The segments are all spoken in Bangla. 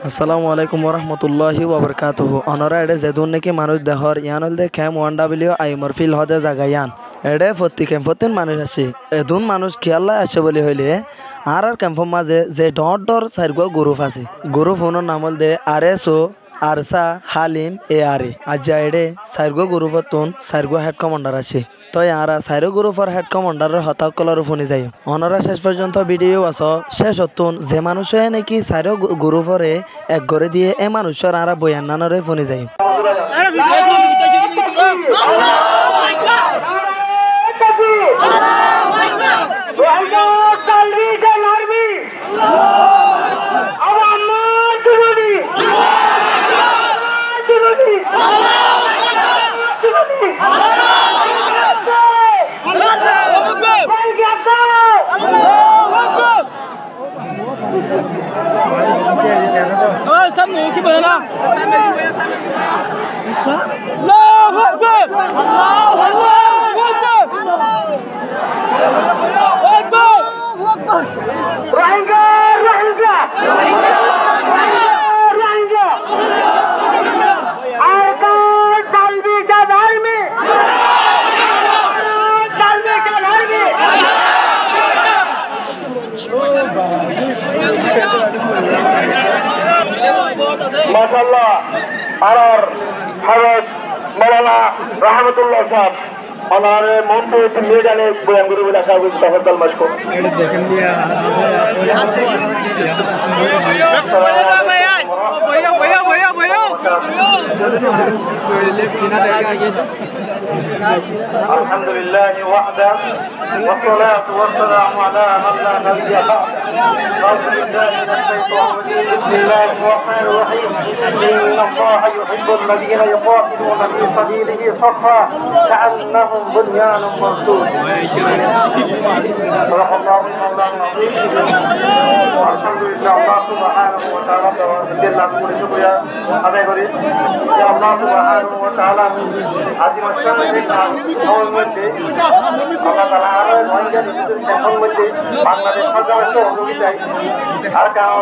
আসসালামু আলাইকুম ওরহমতুল্লাহি ওবরকাতুহু অনরা এডে যেদুন নাকি মানুষ দেহর ইয়ান হল দে খেম ওয়ান ডাব্লিউ আইমর ফিল হদে জাগা ইয়ান এডে ফত্তি ক্যাম্পতিন মানুষ আসে এদুন মানুষ খেয়াল্লা আসে বলি হইলে আর ক্যাম্পর মাঝে যে ডর ডর সাইরগো গ্রুপ আছে গ্রুপ হনোর নাম হল দে আর এস ও আরসা হালিম এ আর এ আজ্জা এডে সাইরগো গ্রুপতুন সাইরগো হেড কমান্ডার আসে তো ইয়ারা সাইরো গ্রুপের হেড কমান্ডারের হতাকলার ফোনে যাই অনরা শেষ পর্যন্ত ভিডিও আস শেষ হতুন যে মানুষে নাকি সাইরো গ্রুপরে এক করে দিয়ে এ মানুষের আরা বয়ান্নানরে ফোনে যাই सब मुंह की बना अल्लाहु अकबर अल्लाहु अकबर अल्लाहु अकबर रोहिंग्या रोहिंग्या रोहिंग्या आरकान सालवी का धार में सालवी का धार में माशाल्लाह आर हरत मौलाना रहमतुल्लाह साहब हमारे मुंबई से ले जाने बयान गुरु विला साहब को तफद्दल मशकूर अल्हम्दुलिल्लाह वहदा वस्सलातु वस्सलामु अला मन ला नबिय्य बिस्मिल्लाहिर रहमानिर रहीम इन्नल्लाहा युहिब्बुल लज़ीना युक़ातिलूना फी सबीलिही सफ़ा कअन्नहुम बुन्यानुम मरसूस सदaqallahu मौलाना अल्हम्दुलिल्लाह আল্লাহ সুবহানাহু ওয়া তাআলা জেলা করে শুকরিয়া আদায় করি যে আল্লাহ সুবহানাহু ওয়া তাআলা আজিম আসমানের সময়ের মধ্যে আল্লাহ তাআলা আরো রোহিঙ্গা নিজেদের দেশের মধ্যে বাংলাদেশ সরকারের সহযোগিতায় আর কারণ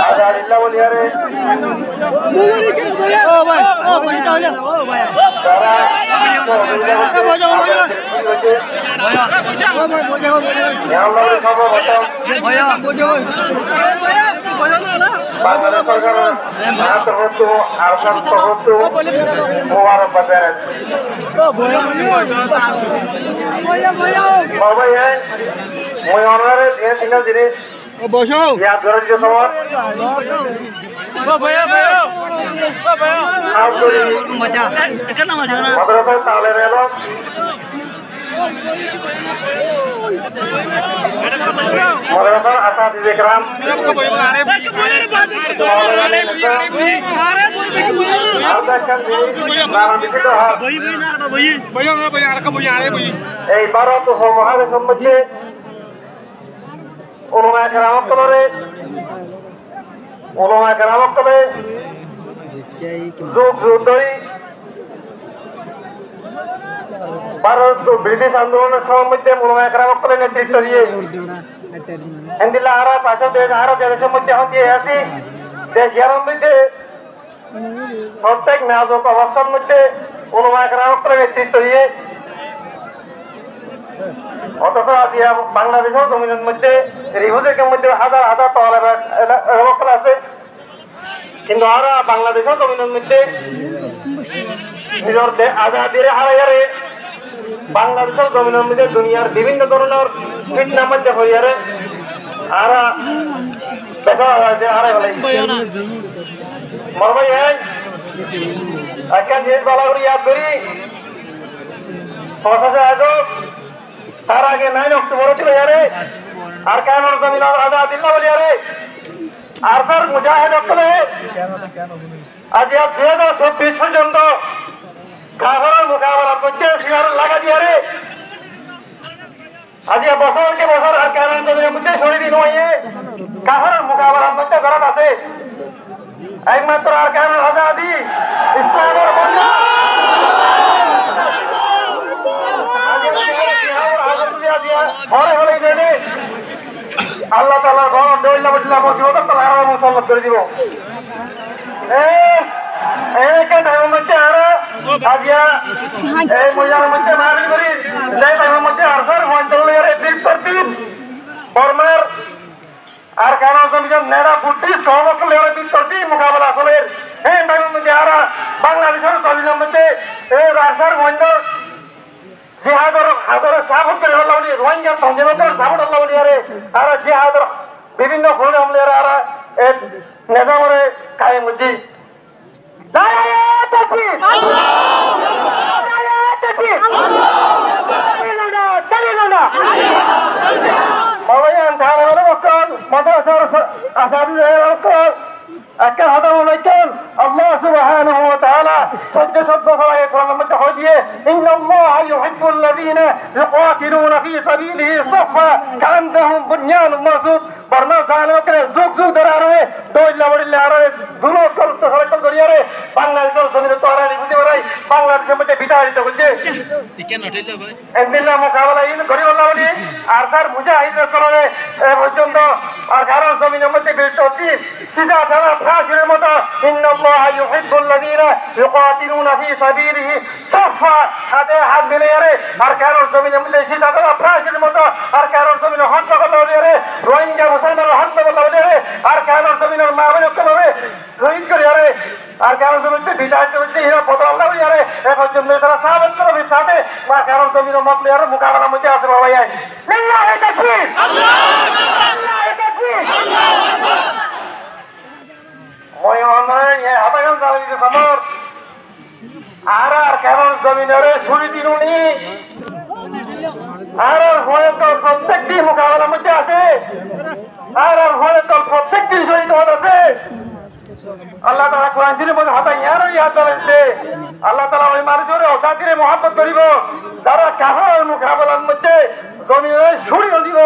আজাদিল্লাহ বলিয়ারে ও ভাই ও বলিটা হলো তারা বাংলাদেশ সরকারের মোবারকবাদ মই অনারে তিনটা জিনিস বসো ইয়াদ করার জন্য মজা এখানে মজা না মাদ্রাসা তালে রেলো মাদ্রাসা আসাদিজ ইকরাম এই ভারত মহাদেশের মধ্যে ওলামা কেরামত যুগ যুগ ধরে ভারত ব্রিটিশ আন্দোলনের সময় মধ্যে ওলামা কেরামত নেতৃত্ব দিয়ে হিন্দিল্লা আরো পাঁচ দেশ আরো দেশের মধ্যে এখন দিয়ে আছি দেশ ইয়ার মধ্যে প্রত্যেক নাজুক অবস্থার মধ্যে ওলামা কেরামত নেতৃত্ব দিয়ে অথচ আজ বাংলাদেশের জমিনের মধ্যে রিভোজের মধ্যে হাজার হাজার তহল আছে কিন্তু আরা বাংলাদেশের জমিনের মধ্যে নিজের আজাদির হারাইয়ারে বাংলাদেশের জমিনের মধ্যে দুনিয়ার বিভিন্ন ধরনের ফিটনার মধ্যে হইয়ারে আরা পেশা হারাই ফেলাই মরবাই একটা জিনিস বলা করি ইয়াদ করি প্রশাসন আয়োজক তার আগে 9 অক্টোবর ছিল ইয়ারে আর কেন জমিন আজাদিল্লাহ বলি আরে আর স্যার মুজাহিদ অকলে আজ 2024 পর্যন্ত কাফেরের মোকাবেলার মধ্যে সিগার লাগা দিয়ে রে আজ বছরকে বছর আর কেন জমিনের মধ্যে সরিয়ে দিন হইয়ে কাফেরের মোকাবেলার মধ্যে ঘরত আছে একমাত্র আর কেন আজাদি ইসলামের বন্যা হরে হলে আল্লাহ তাআলার ঘর দইলা বদলা মুসিবত তাআলা আর মুসল্লাত করে দিব কে টাইমের মধ্যে আর আজিয়া এই মহিলার মধ্যে মাহফিল করি যে টাইমের মধ্যে আরসার মন্ত্রণালয়ের দিক তরতিব বর্মার আর কারণ জমিজন নেড়া ফুটি সহমকলের দিক তরতিব মোকাবেলা করে এই টাইমের মধ্যে আর বাংলাদেশের জমিনের মধ্যে এই আরসার মন্ত্র জিহাদর হাজারে সাপোর্ট করে আল্লাহ বলি রোহিঙ্গা তঞ্জিমতর সাপোর্ট আল্লাহ বলি আর জিহাদর বিভিন্ন ফোন আমলে আর নেজামরে কায়েম হচ্ছে الله سبحانه وتعالى صدق إن الله يحب الذين يقاتلون في سبيله صفا كأنهم بنيان مرصوص برنا জানো কে যুগ যুগ ধরে আর দইলা বড়িলে আর জুলুম করতে সরকার করিয়ারে বাংলাদেশের জমিনে তো আর বুঝতে পারাই বাংলাদেশের মধ্যে বিতাড়িত হচ্ছে কেন ঠেলে ভাই একদিন না মোকাবেলা ইন গরিব আল্লাহ বলি আর স্যার মুজাহিদের চলনে পর্যন্ত আর কারণ জমিনের মধ্যে বিরত হচ্ছে সিজা ফেলা ফাঁসির মতো ইন্নাল্লাহ ইউহিব্বুল লাযিনা ইউকাতিলুনা ফি সাবিলিহি সাফা হাতে হাত মিলিয়ে আর কারণ জমিনের মধ্যে সিজা ফেলা ফাঁসির মতো আর কারণ জমিনে হত্যা করতে হলে রোহিঙ্গা মুসলমানের হত্যা করতে হলে আর কারণ জমিনের মা বোনের করতে রোহিত করে আরে আর কারণ জমিতে বিতাড়িত হচ্ছে এরা পদ আল্লাহ আরে এ পর্যন্ত তারা সাহায্য করবে সাথে মা কারণ জমিনের মকলে আর মোকাবেলার মধ্যে আছে বাবা আল্লাহু তাকবীর আল্লাহু তাকবীর মই অনয় হাতাগান চালিয়ে সমর আর কারণ জমিনের ছুরি দিনুনি আর ভয়ে তো প্রত্যেকটি মোকাবেলার মধ্যে আছে আর ভয়ে তো প্রত্যেকটি শহীদ আছে আল্লাহ তাআলা কোরআন শরীফে বলে হাতা ইয়ার ইয়াদ দিতে আল্লাহ তাআলা ওই মানুষের ওজাতিরে মহব্বত করিব যারা কাফেরের মোকাবেলার মধ্যে জমিনে ছুরি দিব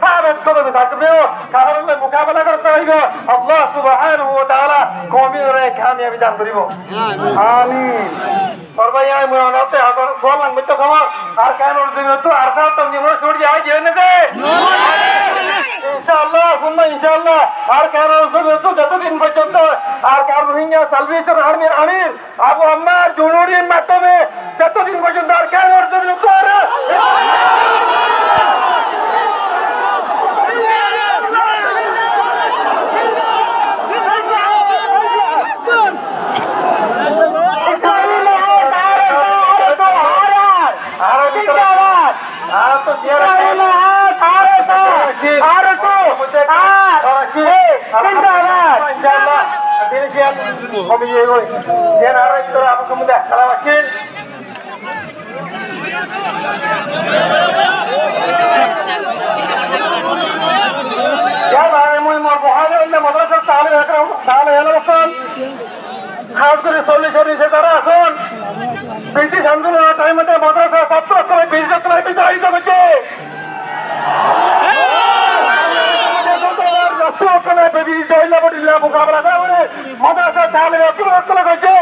সাবেত কদমে থাকবে কাফেরের মোকাবেলা করতে হইব আল্লাহ সুবহানাহু ওয়া তাআলা কওমের কামিয়াবি দান করিব আমিন সবাই আই মনতে আগর বললাম মিত্র সমর আর কেন জমি তো আর সব তো নিমো ছুরি যায় জেনে দে ইনশাআল্লাহ সুন্নাহ ইনশাআল্লাহ আর কেন জমি তো যতদিন পর্যন্ত আর কার রোহিঙ্গা সালভেশন আর্মির আমির আবু আম্মার জুনুরির মাধ্যমে যতদিন পর্যন্ত আর কেন জমি তো আর খাস করে 40 তারা আসুন ব্রিটিশ আন্দোলনের টাইমে মাদ্রাসা ছাত্র বিতাড়িত হচ্ছে মোকাবেলা করে মাদ্রাসা তাহলে করছে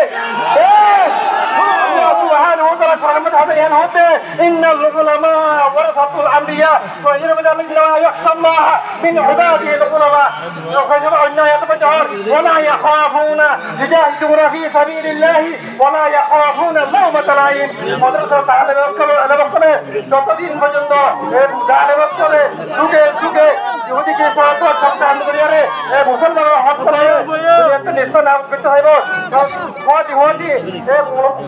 إن العلماء ورثة الأنبياء وإنما يخشى الله من عباده العلماء ولا يخافون يجاهدون في سبيل الله ولا يخافون لومة لائم مدرسة تعلم على যতদিন পর্যন্ত জালেমত করে যুগে যুগে ইহুদিকে পরাজয় করতে আরম্ভ করিয়ারে মুসলমানরা হক করে একটা নিশ্চয় নাম করতে হইব হওয়াটি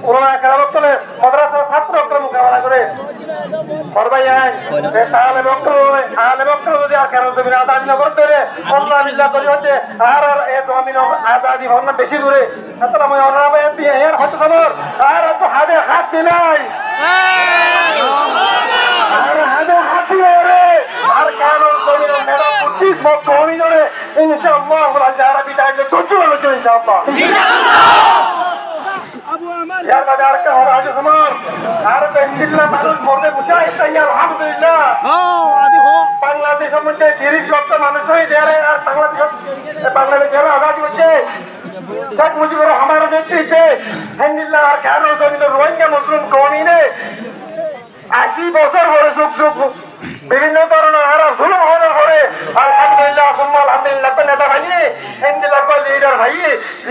ওরা কারাবত করে মাদ্রাসা ছাত্র মোকাবেলা করে যদি আর কারণ জমিন আজাদি না করতে আল্লাহ বিল্লাহ করি হচ্ছে আর এ জমিন আজাদি ভাবনা বেশি দূরে হয়তো খবর আর তো হাতে হাত মিলাই আর হাতে হাত দিয়ে আর কারণ জমিন মেলা 25 বছর জমিনে ইনশাআল্লাহ যারা বিদায় করছে ইনশাআল্লাহ यार बाजार का हो रहा है समार भारत इंडिया মানুষ মরতে বুঝাই তাই আলহামদুলিল্লাহ বাংলাদেশের মধ্যে 30 লক্ষ মানুষ হয়ে যায় আর বাংলাদেশের আজাদি হচ্ছে শেখ মুজিবুর রহমানের নেতৃত্বে আলহামদুলিল্লাহ আর কেন জমিনের রোহিঙ্গা মুসলিম কওমি নে 80 বছর ধরে যুগ যুগ বিভিন্ন ধরনের হারাম জুলুম হওয়ার পরে আলহামদুলিল্লাহ সুম্মা আলহামদুলিল্লাহ তো নেতা ভাই হিন্দি লাগবে লিডার ভাই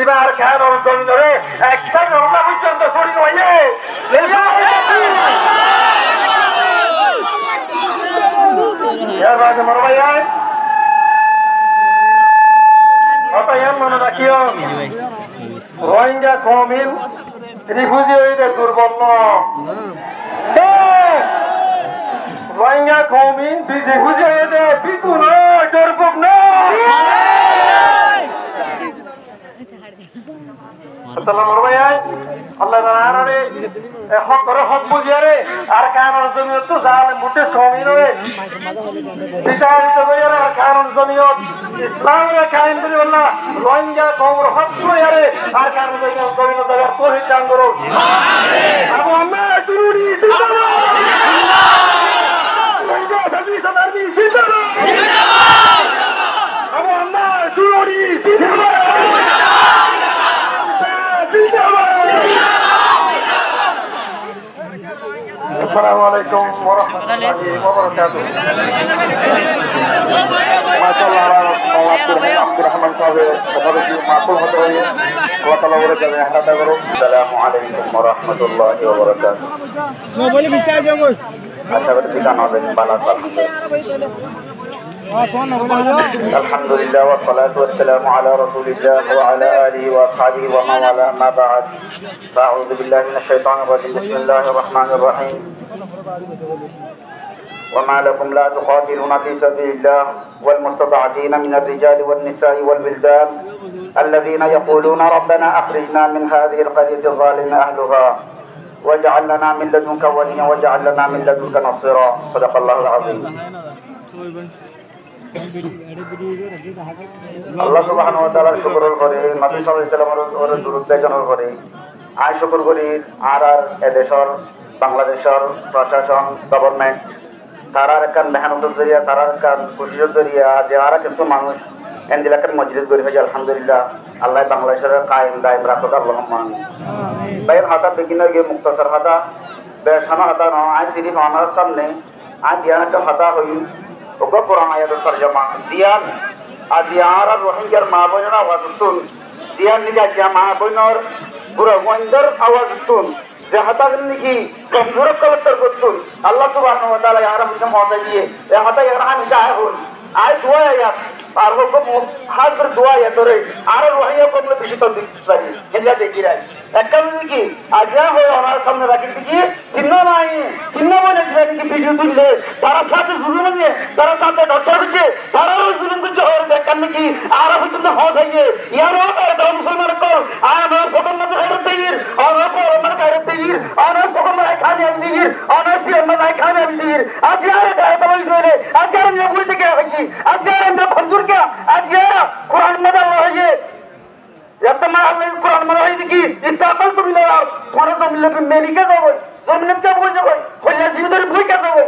এবার খেয়াল জমি ধরে একসাথে রোজা পর্যন্ত ছড়ি হইয়ে মনে ভাই অতএব মনে রাখিও রোহিঙ্গা কমিল রিফিউজি হইতে দুর্বল রোহিঙ্গা কমিন রিফিউজি হইতে পিকু নয় ডরপুক নয় আল্লাহ হক করে হক বুঝিয়ারে আর কারণ জমিয়ত তো জাল মুটে কমিন রে বিচারিত করিয়ারে আর কারণ জমিয়ত ইসলামে কায়েম করি আল্লাহ রোহিঙ্গা কওমের হক করিয়ারে আর কারণ জমিয়ত জমিয়ত জায়গা তৌহিদ দান করো আমিন আবু আম্মা দুরুদি রোহিঙ্গা সাজি সমারনি জিন্দাবাদ জিন্দাবাদ আবু আম্মা দুরুদি জিন্দাবাদ السلام عليكم ورحمة الله وبركاته. ما شاء الله عبد الرحمن صاحب بہت معقول ہوتے ہیں اللہ تعالی اور جب احاطہ کرو. السلام عليكم ورحمة الله وبركاته. میں بولے بیچا جو کوئی اچھا بیٹا ٹھیکانہ دے بالا الحمد لله والصلاة والسلام على رسول الله وعلى آله وأصحابه ومن والاه ما بعد فأعوذ بالله من الشيطان الرجيم بسم الله الرحمن الرحيم وما لكم لا تقاتلون في سبيل الله والمستضعفين من الرجال والنساء والولدان الذين يقولون ربنا أخرجنا من هذه القرية الظالم أهلها واجعل لنا من لدنك وليا واجعل لنا من لدنك نصيرا صدق الله العظيم. আল্লাহ সুবহানাহু ওয়া তাআলার শুকর করে নবী সাল্লাল্লাহু আলাইহি ওয়াসাল্লামের দুরূদ দেখানোর পরে আই শুকর করি আর এদেশের বাংলাদেশের প্রশাসন গভর্নমেন্ট তারার কান মেহনতের জরিয়া তারার কান কোশিশের জরিয়া যে আর কিছু মানুষ এন্দিলাকার মজলিস গরি হয়ে আলহামদুলিল্লাহ আল্লাহ বাংলাদেশের কায়েম দায়ম রাখুক আল্লাহুম্মা আমিন. বাইর হাতা বেগিন গে মুক্তাসার হাতা বেশানা হাতা ন আই সিরিফ আমার সামনে আই দিয়ানাকার হাতা হই ওগো কোরআন আয়াতের তরজমা দিয়ান আজিয়ার রোহিঙ্গার মা বোনের আওয়াজ তুন দিয়ান নিজ আজিয়া মা বোনের পুরো ওয়াইন্দার আওয়াজ তুন যে হাতা নাকি কমজোর কলতর করতুন আল্লাহ সুবহানাহু ওয়া তাআলা ইয়ারা মুসলিম হতে দিয়ে এ হাতা ইয়ারা আমি চাই হল আই দোয়া আয়াত আর হুকুম হাত করে দোয়া আয়াত রে আর রোহিঙ্গা কমলে বেশি তো দিছারি হেলা দেখি রাই একদম কি আজিয়া হই আমার সামনে রাখি কি চিহ্ন নাই চিহ্ন বলে কি ভিডিও তুললে তারা সাথে জুলুম নিয়ে তারা সাথে ডক্টর দিচ্ছে তারাও জুলুম করছে হয়ে দেখেন নাকি আর পর্যন্ত হজ হইয়ে ইয়ারও তারা মুসলমান কল আর আমরা সকল মত খাইরত দির আর আমরা খাইরত দির আর সকল মত খানি আমি দির আর সি আমরা খানি আমি দির আজিয়া দায় বলাই গলে আজিয়া আমি বলতে কে হইছি আজিয়া আমরা খঞ্জুর কে আজিয়া কোরআন মত আল্লাহ হইয়ে একদম আল্লাহ কোরআন মত হই দেখি ইনসাফাল তুমি লাও তোমার জমিন মেলিকে যাবো জমিন কে বই যাবো হইয়া জীবিতের বই কে যাবো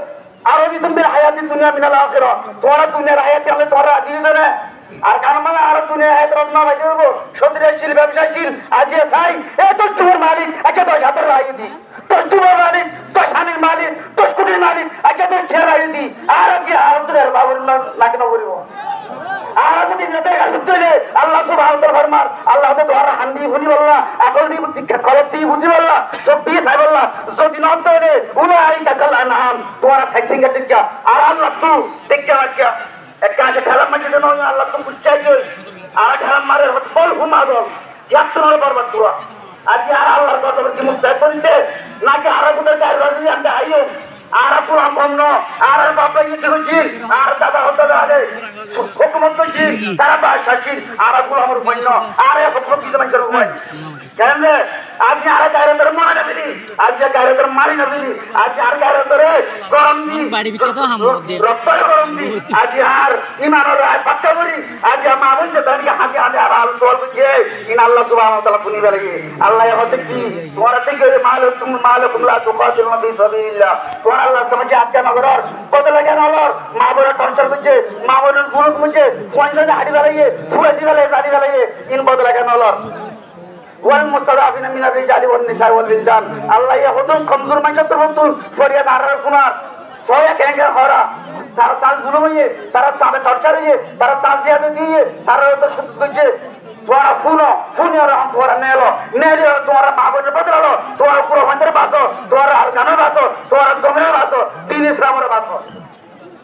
আর যদি তুমি হায়াতি দুনিয়া মিনাল আখিরা তোমার দুনিয়ার হায়াতি আল্লাহ তোমার আজিয়ে দেবে আর কারণ মানে আর দুনিয়া হায়াত রত্না ভাই দেবো সদরিয়াশীল ব্যবসায়ীশীল আজিয়ে চাই এ তো তোমার মালিক আচ্ছা 10,000 রায় দি তোর তোমার মালিক তোর স্বামীর মালিক তোর স্কুটির মালিক আচ্ছা তোর ছেলে রায় দি আর কি আর তোর বাবুর নাকি না করিব আর যদি নেতা দিলে আল্লাহ সুবহানাহু ওয়া তাআলা ফরমান আল্লাহ তো তোমার হান্দি ভুলি বললা আকল দি বুদ্ধি খরচ দি বুদ্ধি বললা সব দিয়ে চাই বললা যদি না হলে উলাই কাল আনহাম তোমার সেটিং এর দিকে আর আল্লাহ তো দেখতে বাচ্চা একটা আছে ঠেলা মাঝে দেন আল্লাহ তো বুঝাই গই আর ঠেলা মারে বল ঘুমা দল ইয়াত্তর বরবাদ পুরা আজ আর আল্লাহর কথা কি মুস্তাহিদ বলতে নাকি আর কোথাও চাই রাজি আনতে আইও আর পুরা বন্ধ আর বাবা ইয়ে হচ্ছিল আর দাদা হতে আরে হুকুমত করছিল তারা বাসাচ্ছিল আর পুরো আমার বন্য আর হুকুমত কি জানা করব কেন আজ আর কায়রতর মারা না দিলি আজ কায়রতর মারি না দিলি আজ আর কায়রতর গরম দি বাড়ি ভিতরে তো হাম দে রক্ত গরম দি আজ আর ইমানের আয় পাক্কা করি আজ মা বলছে দাঁড়িয়ে হাতে হাতে আর আল তোল বুঝে ইন আল্লাহ সুবহানাহু ওয়া তাআলা পুনি বেরিয়ে আল্লাহ হতে কি তোরা থেকে মালুকুম লা তুকাতিলুনা ফি সাবিলিল্লাহ আল্লাহ সমাজে আজ্ঞা নগরের বদলে গেল আল্লাহর মা বড় টর্চার করছে মা বড় গুরুত মুঝে পয়সা হাড়ি বেলাইয়ে ফুয়ে দি বেলাইয়ে জালি বেলাইয়ে ইন বদলে গেল আল্লাহর ওয়াল মুস্তাদাফিনা মিনার রিজালি ওয়ান নিসা ওয়াল বিলদান আল্লাহ ইয়া হুদুম কমজোর মাইশাত হুদুম ফরিয়াদ আরার কুনার सोया कहेंगे हरा तारा साल जुलूम हुई तारा साथ टॉर्चर हुई तारा साथ ज्यादा दी है तारा तो तुझे तुम्हारा फूनी और हम तुम्हारा नेली और तुम्हारा माहबूब ने बदला लो तुम्हारा पूरा मंदिर बासो तुम्हारा हरकाना बासो तुम्हारा जमीन बासो तीन इस्लाम बासो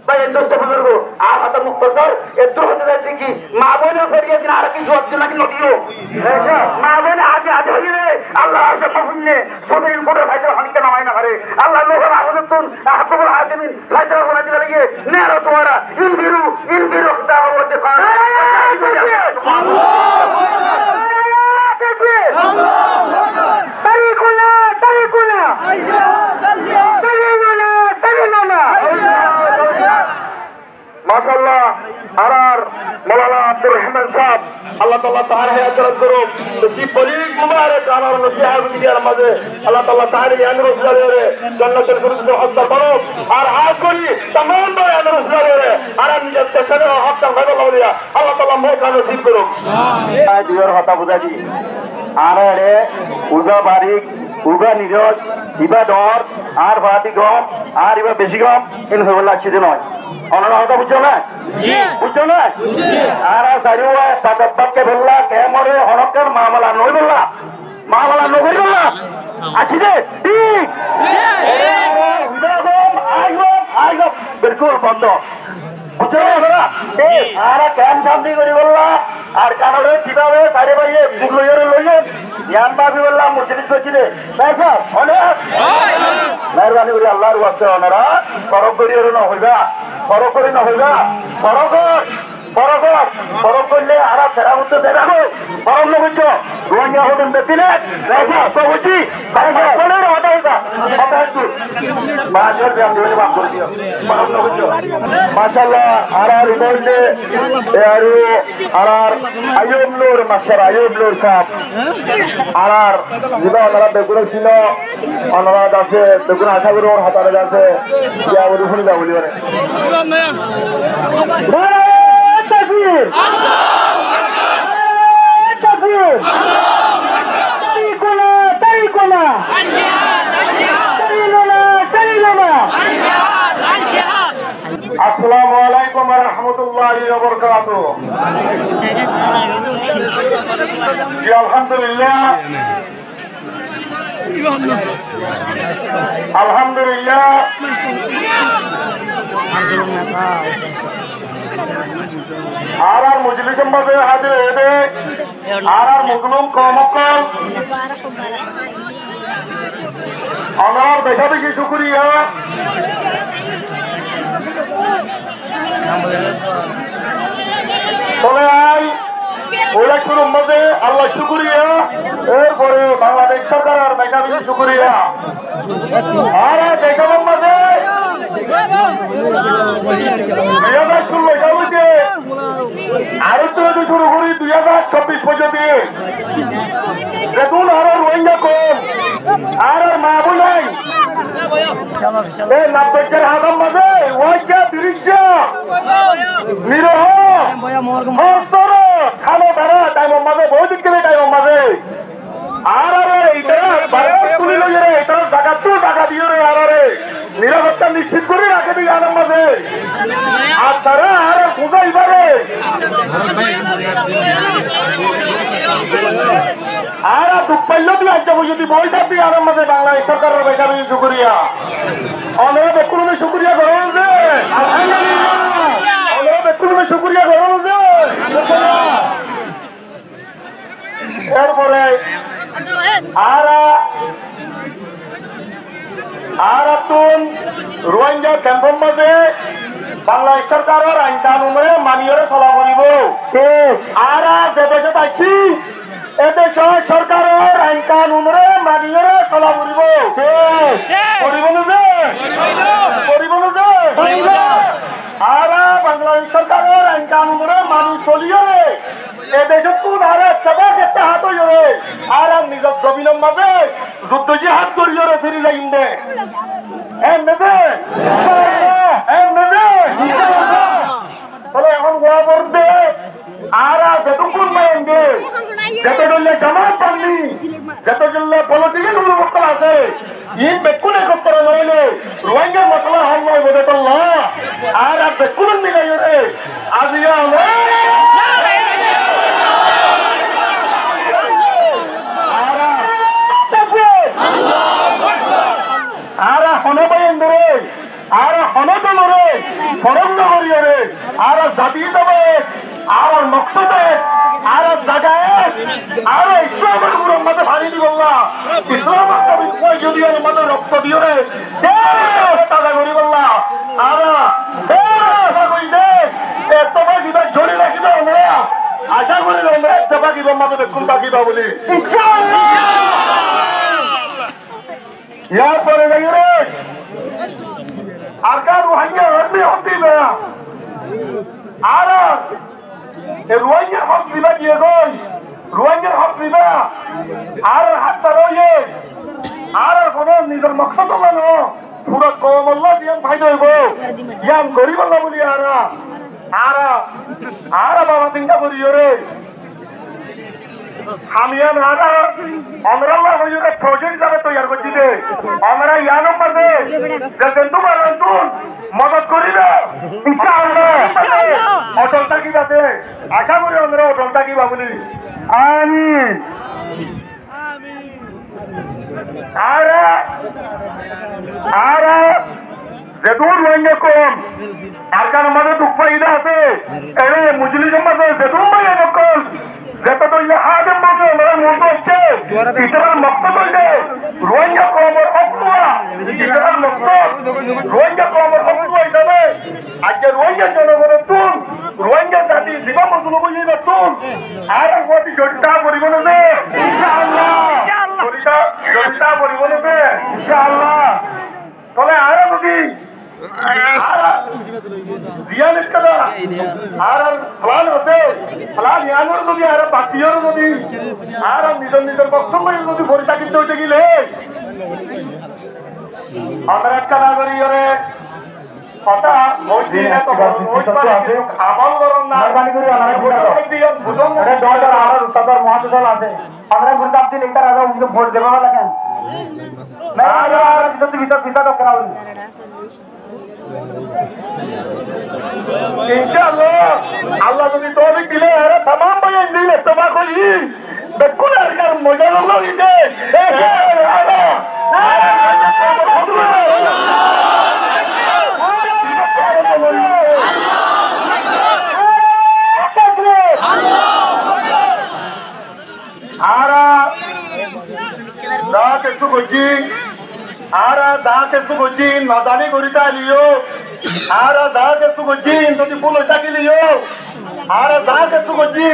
भाई दोस्तों बुजुर्गो आप हता मुख्तसर इधर होते जाते कि माँ बोले फिर ये दिन आ रखी जो दिन लगी नोटियो माँ बोले आगे आगे हो ये अल्लाह से मफुन्ने सोने इन कोटे फायदे होने के नवाई ना करे अल्लाह लोगों ने आपको तुम आपको बोला आते में फायदे होने के लिए नेरो तुम्हारा इन बिरु खुदा वो देखा माशाअल्लाह आर मौलाना अब्दुल रहमान साहब अल्लाह ताला तार है अजरत करो नसीब बलीग मुबारक आनार नसीहत दियार माजे अल्लाह ताला तार यान रसूल रे जन्नतुल फिरदौस हक करो और आज कोई तमाम यान रसूल रे और निज तशर हक का गलो लिया अल्लाह ताला मोह का नसीब करो आज दियर हता बुझाजी आरे उजा बारिक उगा निरज इबा दर আর ভাতি গম আর ইবা বেশি গম ইন হইব লাগছে নয় অনরা কথা বুঝছো না জি বুঝছো না জি আর সারিওয়া তাকবাকে বললা কেমরে হরকের মামলা নই বললা মামলা নই বললা আছে রে ঠিক উদা গম আইগো বিলকুল বন্ধ বুঝছো না আর কেন শান্তি করি বললা আর কানড়ে কিভাবে সারে বাইরে বুগলইরে লইয়ে জ্ঞান বাবি বললা মুজলিস কইছিলে পয়সা হলে মেহরবানি করে আল্লাহর ওয়াস্তে ওনারা ফরক করিও না হইবা ফরক করি না হইবা ফরক করলে আরা ফেরা হতে দেবে না ফরক না বুঝছো রোহিঙ্গা হবেন বেতিলে পয়সা তো বুঝি পয়সা বলে হটা হইবা হটা একটু বাজার ব্যায়াম দিয়ে বাপ করে দিও ফরক না বুঝছো মাশাআল্লাহ আর ইবনে আর আইয়ুব নূর মাস্টার আইয়ুব নূর সাহেব আর যেটা ওনারা বেগুন ছিল ওনারা আছে বেগুন আশা করি ওর হাতারে আছে ইয়া বলি শুনি যা বলি ওরে তাকবীর তাকবীর তারিকুনা আসসালামু আলাইকুম ওয়া রাহমাতুল্লাহি ওয়া বারাকাতুহু জি আলহামদুলিল্লাহ আলহামদুলিল্লাহ আর মজলিসের মধ্যে হাজির হয়ে আর মুসলিম কমকল আমার বেশা বেশি শুকরিয়া চলে আই ইলেকশনের মধ্যে আল্লাহ শুকরিয়া এরপরে বাংলাদেশ সরকারের বেশা বেশি শুকরিয়া আর দেশের মধ্যে 2016 সাল থেকে আরো তো শুরু করি 2026 পর্যন্ত দেখুন আর রোহিঙ্গা কম আর মা বলাই এই 90 হাজার মাঝে ওয়াইচা 30 নিরহ খালো তারা টাইমের মাঝে বহুত গেলে টাইমের মাঝে আর এইটা তুলি লই রে এটা টাকা দিয়ে রে আর নিরাপত্তা নিশ্চিত করে রাখে দিই আনার মাঝে আর তারা আর বুঝাই পারে আর দুঃখ পাইল দিয়ে আজ যদি বইটা দিয়ে আনার মাঝে বাংলাদেশ সরকারের বেকার শুক্রিয়া অনেক ব্যক্তির শুক্রিয়া গ্রহণ যে অনেক ব্যক্তির শুক্রিয়া গ্রহণ যে এরপরে আর তুন রোহিঙ্গা ক্যাম্পের মধ্যে বাংলাদেশ সরকারের আইন কানুনে মানিয়ে চলা করিব আর যে দেশে পাইছি এদেশ সরকারের আইন কানুনে মানিয়ে চলা করিব আর বাংলাদেশ সরকারের আইন কানুনে মানি চলিয়ে এদেশ কোন হারে সেবা দেখতে হাত হইরে আর নিজের জমিনের মাঝে যুদ্ধ যে হাত করিয়ে ফিরি যাইম দে তাহলে এখন গোয়া করতে আর যেটুকুন মাইন দে যেতে ধরলে জামাত পাননি যতগুলো পলিটিক্যাল উন্মুক্ত আছে ইন বেকুনে করতে নইলে রোহিঙ্গা মতলা হল নয় বোধে তো আর বেকুন মিলাই রে আজিয়া আর হনবাইন ধরে আর হনদল রে ফরঙ্গ করিয়ে রে আর জাতি দেবে আর মকসদে আর জায়গায় আর ইসলামের গুরুর মধ্যে ভারী দিব না ইসলামের কবি কই যদি এর মধ্যে রক্ত দিও রে তাজা করি বললা আর কই দে তোমার দিবা ঝরে রাখিবা আমরা আশা করি আমরা একটা বাকিবা মধ্যে বেকুন বাকিবা বলি ইনশাআল্লাহ ইয়ার পরে যাই রে আর কার রোহিঙ্গা হতে হতে না আর রোহিঙ্গা হক দিবা দিয়ে গই রোহিঙ্গা হক দিবা আর হাতটা রয়ে আর কোন নিজের মকসদ মানো পুরো কম আল্লাহ দিয়ান ফায়দা হইব ইয়ান গরিব আল্লাহ বলি আর বাবা চিন্তা করিও রে হামিয়ান আরা আমরা হইরে প্রজেক্ট যাবে তৈরি করছি দে আমরা ইয়ানো পারবে যে তোমার নতুন মদত করিবে ইনশাআল্লাহ অটল থাকিবাতে আশা করি আমরা অটল থাকিবা বলি আমিন আর যেদূর রোহিঙ্গা কম আর কার আমাদের দুঃখ ফায়দা আছে এরে মুজলিম মাঝে যেদূর মাইয়া নকল যেত তো ইয়া আদম বসে মেরে মন তো হচ্ছে ইতরার মকসদ হইলে রোহিঙ্গা কমের হকুয়া ইতরার মকসদ রোহিঙ্গা কমের হকুয়া হিসাবে আজকে রোহিঙ্গা জনগণের তুন রোহিঙ্গা জাতি জীবা মজুল বইয়ে তুন আর প্রতি জড়িতা পরিবনে দে ইনশাআল্লাহ জড়িতা পরিবনে দে ইনশাআল্লাহ তবে আর যদি জিয়ান ইস্কাদা আর ফলান হতে ফলান ইয়ানোর যদি আর বাতিয়র যদি আর নিজের বক্তব্য যদি পরিচালিত হইতে গেলে আমরা একটা নাগরিকরে কথা মসজিদে তো আমল করুন না মেহরবানি করে আমরা বুঝুন এটা ডলার আর উস্তাদের মহাদল আছে আমরা গুরদাব দিন একটা রাজা উনকে ভোট দেব না কেন মেহরবানি আর যদি ভিতর করাও ইনশাআল্লাহ আল্লাহ যদি তৌফিক দিলে আরে तमाम বয়ান দিলে তোমা করি বেকুন আর কার মজা হলো ইতে সুগজি নাদানি করিতা লিও আর দাকে সুগজি যদি ভুল হইতাকি লিও আর দাকে সুগজি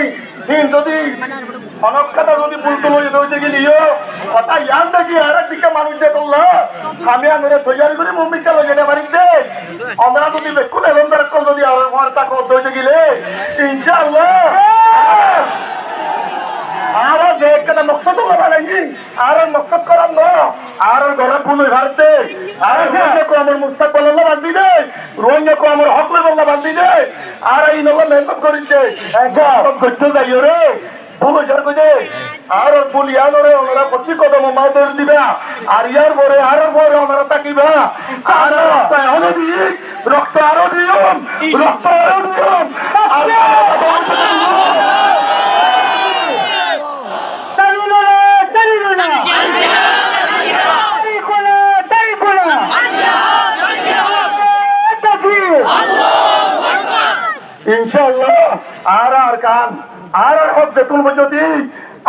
যদি অনক্ষতা যদি ভুল তুলো হইতে গেলিও কথা ইয়ান দেখি আর দিকে মানুষ দে করলো আমি আমরা তৈরি করে মুম্বিকা লগে বাড়িতে আমরা যদি বেকুন এলন্দার কল যদি আর তাকে হইতে গেলে ইনশাআল্লাহ আর একটা মকসদ বানাই আর মকসদ করার ন আর গলা ফুল ভারতে আর রোহিঙ্গা আমার মুস্তাকবাল বান্ধি দে রোহিঙ্গা আমার হক বল্লা বান্ধি দে আর এই নগর মেহনত করিছে করতে যাইও রে ফুল সার কই আর ফুল ইয়ানো রে ওনারা প্রতি কদম মা দৌড় দিবা আর ইয়ার পরে ওনারা তাকিবা আর রক্ত আরো দিই রক্ত আরো দিও রক্ত আরো দিও আর ইনশাআল্লাহ আর কান আর হক যেতুন বজতি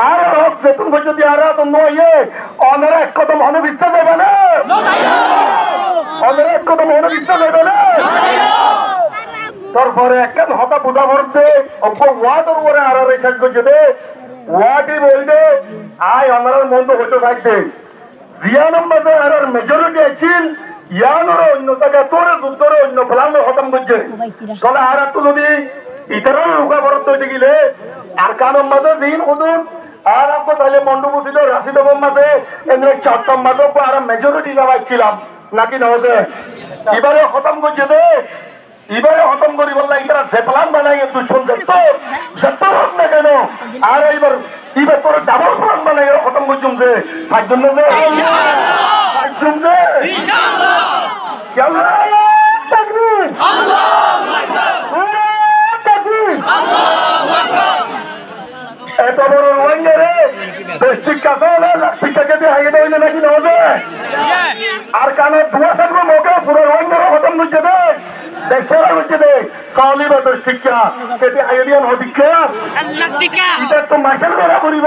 আর হক যেতুন বজতি আর তো নয়ে ওনারা এক কদম হনে বিশ্বাস দেবে না ওনারা এক কদম হনে বিশ্বাস দেবে না তারপরে একটা হতা বুঝা ভরতে অল্প ওয়াটার উপরে আর রিসার্চ করছে দে ওয়াটি বলতে আয় ওনারা মন্দ হতে থাকবে জিয়ানম বাজে আর মেজরিটি আছেন ইয়ানোর অন্য জায়গা তোরে যুদ্ধরে অন্য ফলানো খতম করছে তাহলে আর একটু যদি ইতরের রুকা বরত হইতে গেলে আর কানম মাঝে দিন হুদুন আর আপনি তাহলে মন্ডবুসিত রাশিদবম মাঝে এমনি চট্টম মাঝে আর মেজরিটি যাওয়াইছিলাম নাকি নহতে এবারে খতম করছে দে এবারে খতম করি বললাম এরা যে প্ল্যান বানাই দুজন যত হোক না কেন আর এইবার এবার তোর ডাবল প্ল্যান বানাই খতম করছুম যে পাঁচজন যে পাঁচজন যে এত বড় রোহিঙ্গা রে দেশটির কাছে পিঠাকে দিয়ে হাইয়ে দেয় নাকি নজে আর কানে ধোয়া থাকবে মোকে পুরো রোহিঙ্গারা খতম করছে দে দেশের হচ্ছে দে সালি বা দেশটিকা এতে হাইয়ে দিয়ে নদীকা এটা তো মাসের গড়া করিব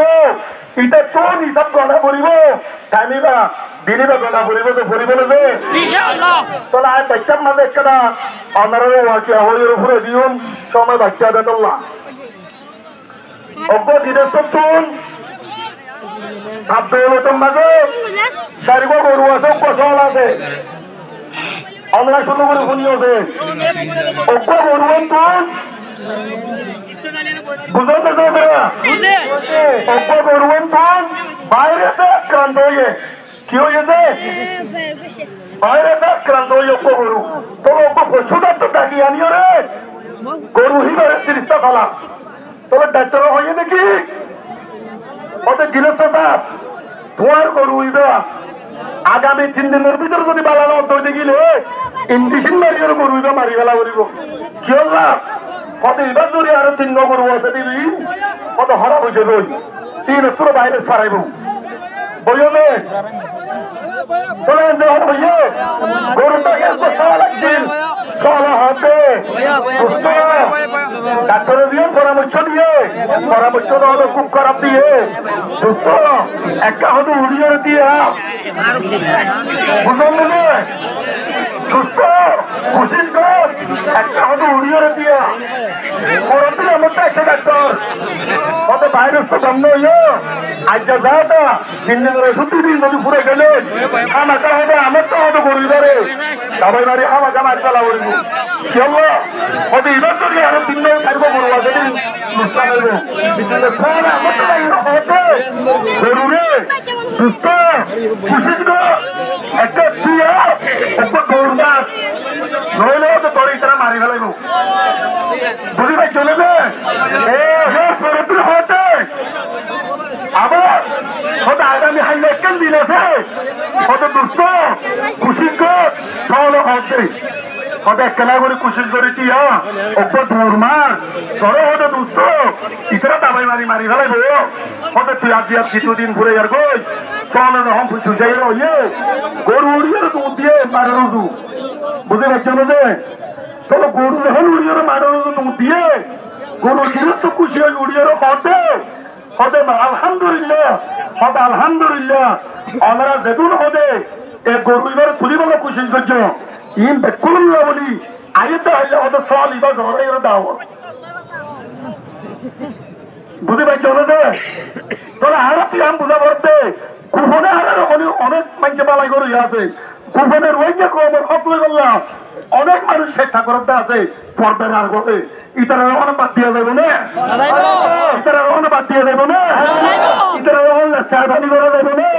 এটা তো হিসাব গড়া করিব টাইমিবা দিনিবা গড়া করিব তো ফুরিব না যে তোলা আয় বাচ্চার মাঝে একটা অনারে ওয়াকিয়া হইর উপরে দিউন সময় বাচ্চা দেতল্লা অজ্ঞ দিনের সত্তর আব্দুল মাঝে চারিব গরু আছে ফসল আছে আমরা শুরু করে শুনি আছে অজ্ঞ গরু তুন বুঝতে অজ্ঞ গরু তুন বাইরেতে আক্রান্ত হয়ে কি হয়েছে বাইরেতে আক্রান্ত হয়ে অজ্ঞ গরু তো অজ্ঞ পশুটার তো ডাকি আনিও রে গরু হিবারে চিকিৎসা ফেলা তোর ডাক্তার হয়ে দেখি ওদের গৃহস্থ সাপ তোমার গরু হইবা আগামী 3 দিনের ভিতরে যদি বালানো দৌড়ে গেলে ইন্ডিশন মারিয়ে গরু হইবা মারি ফেলা করিব কি হল্লা কত এবার ধরে আরো 3 গরু আছে দিবি কত হরা বসে রই 3 তোর বাইরে ছাড়াইব বইলে চলেন দেওয়া হইয়ে গরুটাকে বসা লাগছিল চলা হাতে ডাক্তারের দিয়ে পরামর্শ হলো খুব খারাপ দিয়ে সুস্থ একটা হতো উড়িয়ে দিয়ে বুঝলেন সুস্থ খুশি কর একটা হতো উড়িয়ে দিয়ে পরদিন আমার তো একটা ডাক্তার কত বাইরে তো সামনে হইলো আজকে যাওয়াটা 3 দিনের ছুটি দিন যদি ফুরে গেলে আমাকে হবে আমার তো হতো গরু ধরে সবাই বাড়ি আমাকে মারি ফেলা করবো কি হলো হয়তো এবার ধরে আরো 3 দিন থাকবো গরু আছে গরু রে সুস্থ খুশি একটা দিয়া একটা গরু গাছ নইলে তো তোর ইতারা মারি ফেলাইব বুঝি ভাই চলে যে পরদিন হতে আবার হয়তো আগামী হাইলে কেন দিন আছে হয়তো দুস্থ খুশি চলো হতে হয়তো একলা করে খুশি করে দিয়া অল্প দূর মার ধরো হয়তো দুস্থ ইতারা দাবাই মারি ফেলাইব হয়তো তুই আজি আর কিছুদিন ঘুরে আর গই চলো যখন সুচাই রয়ে গরু উড়িয়ে দুধ দিয়ে মারে রুদু বুঝতে পারছো না যে চলো গরু যখন উড়িয়ে মারে রুদু দুধ দিয়ে গরু গৃহস্থ খুশি হয়ে উড়িয়ে হতে হতে আলহামদুলিল্লাহ আমরা যেদিন হতে এই গরু এবার তুলিবার খুশি করছো ইন বেকুল্লা বলি আইতে হইলে হতে চল এবার ঝড়াই দাও বুঝতে পারছো না যে তোরা আর তুই আম বুঝা পড়তে কুপনে আর অনেক মানুষ বালাই গরু আছে কুপনের ওই যে সকলে করলাম অনেক মানুষ চেষ্টা করতে আছে পর্দার আর করে ইতারা ওখানে বাদ দিয়ে দেবো না ইতারা ওখানে বাদ দিয়ে দেবো না ইতারা ওখানে চারবানি করে দেবো না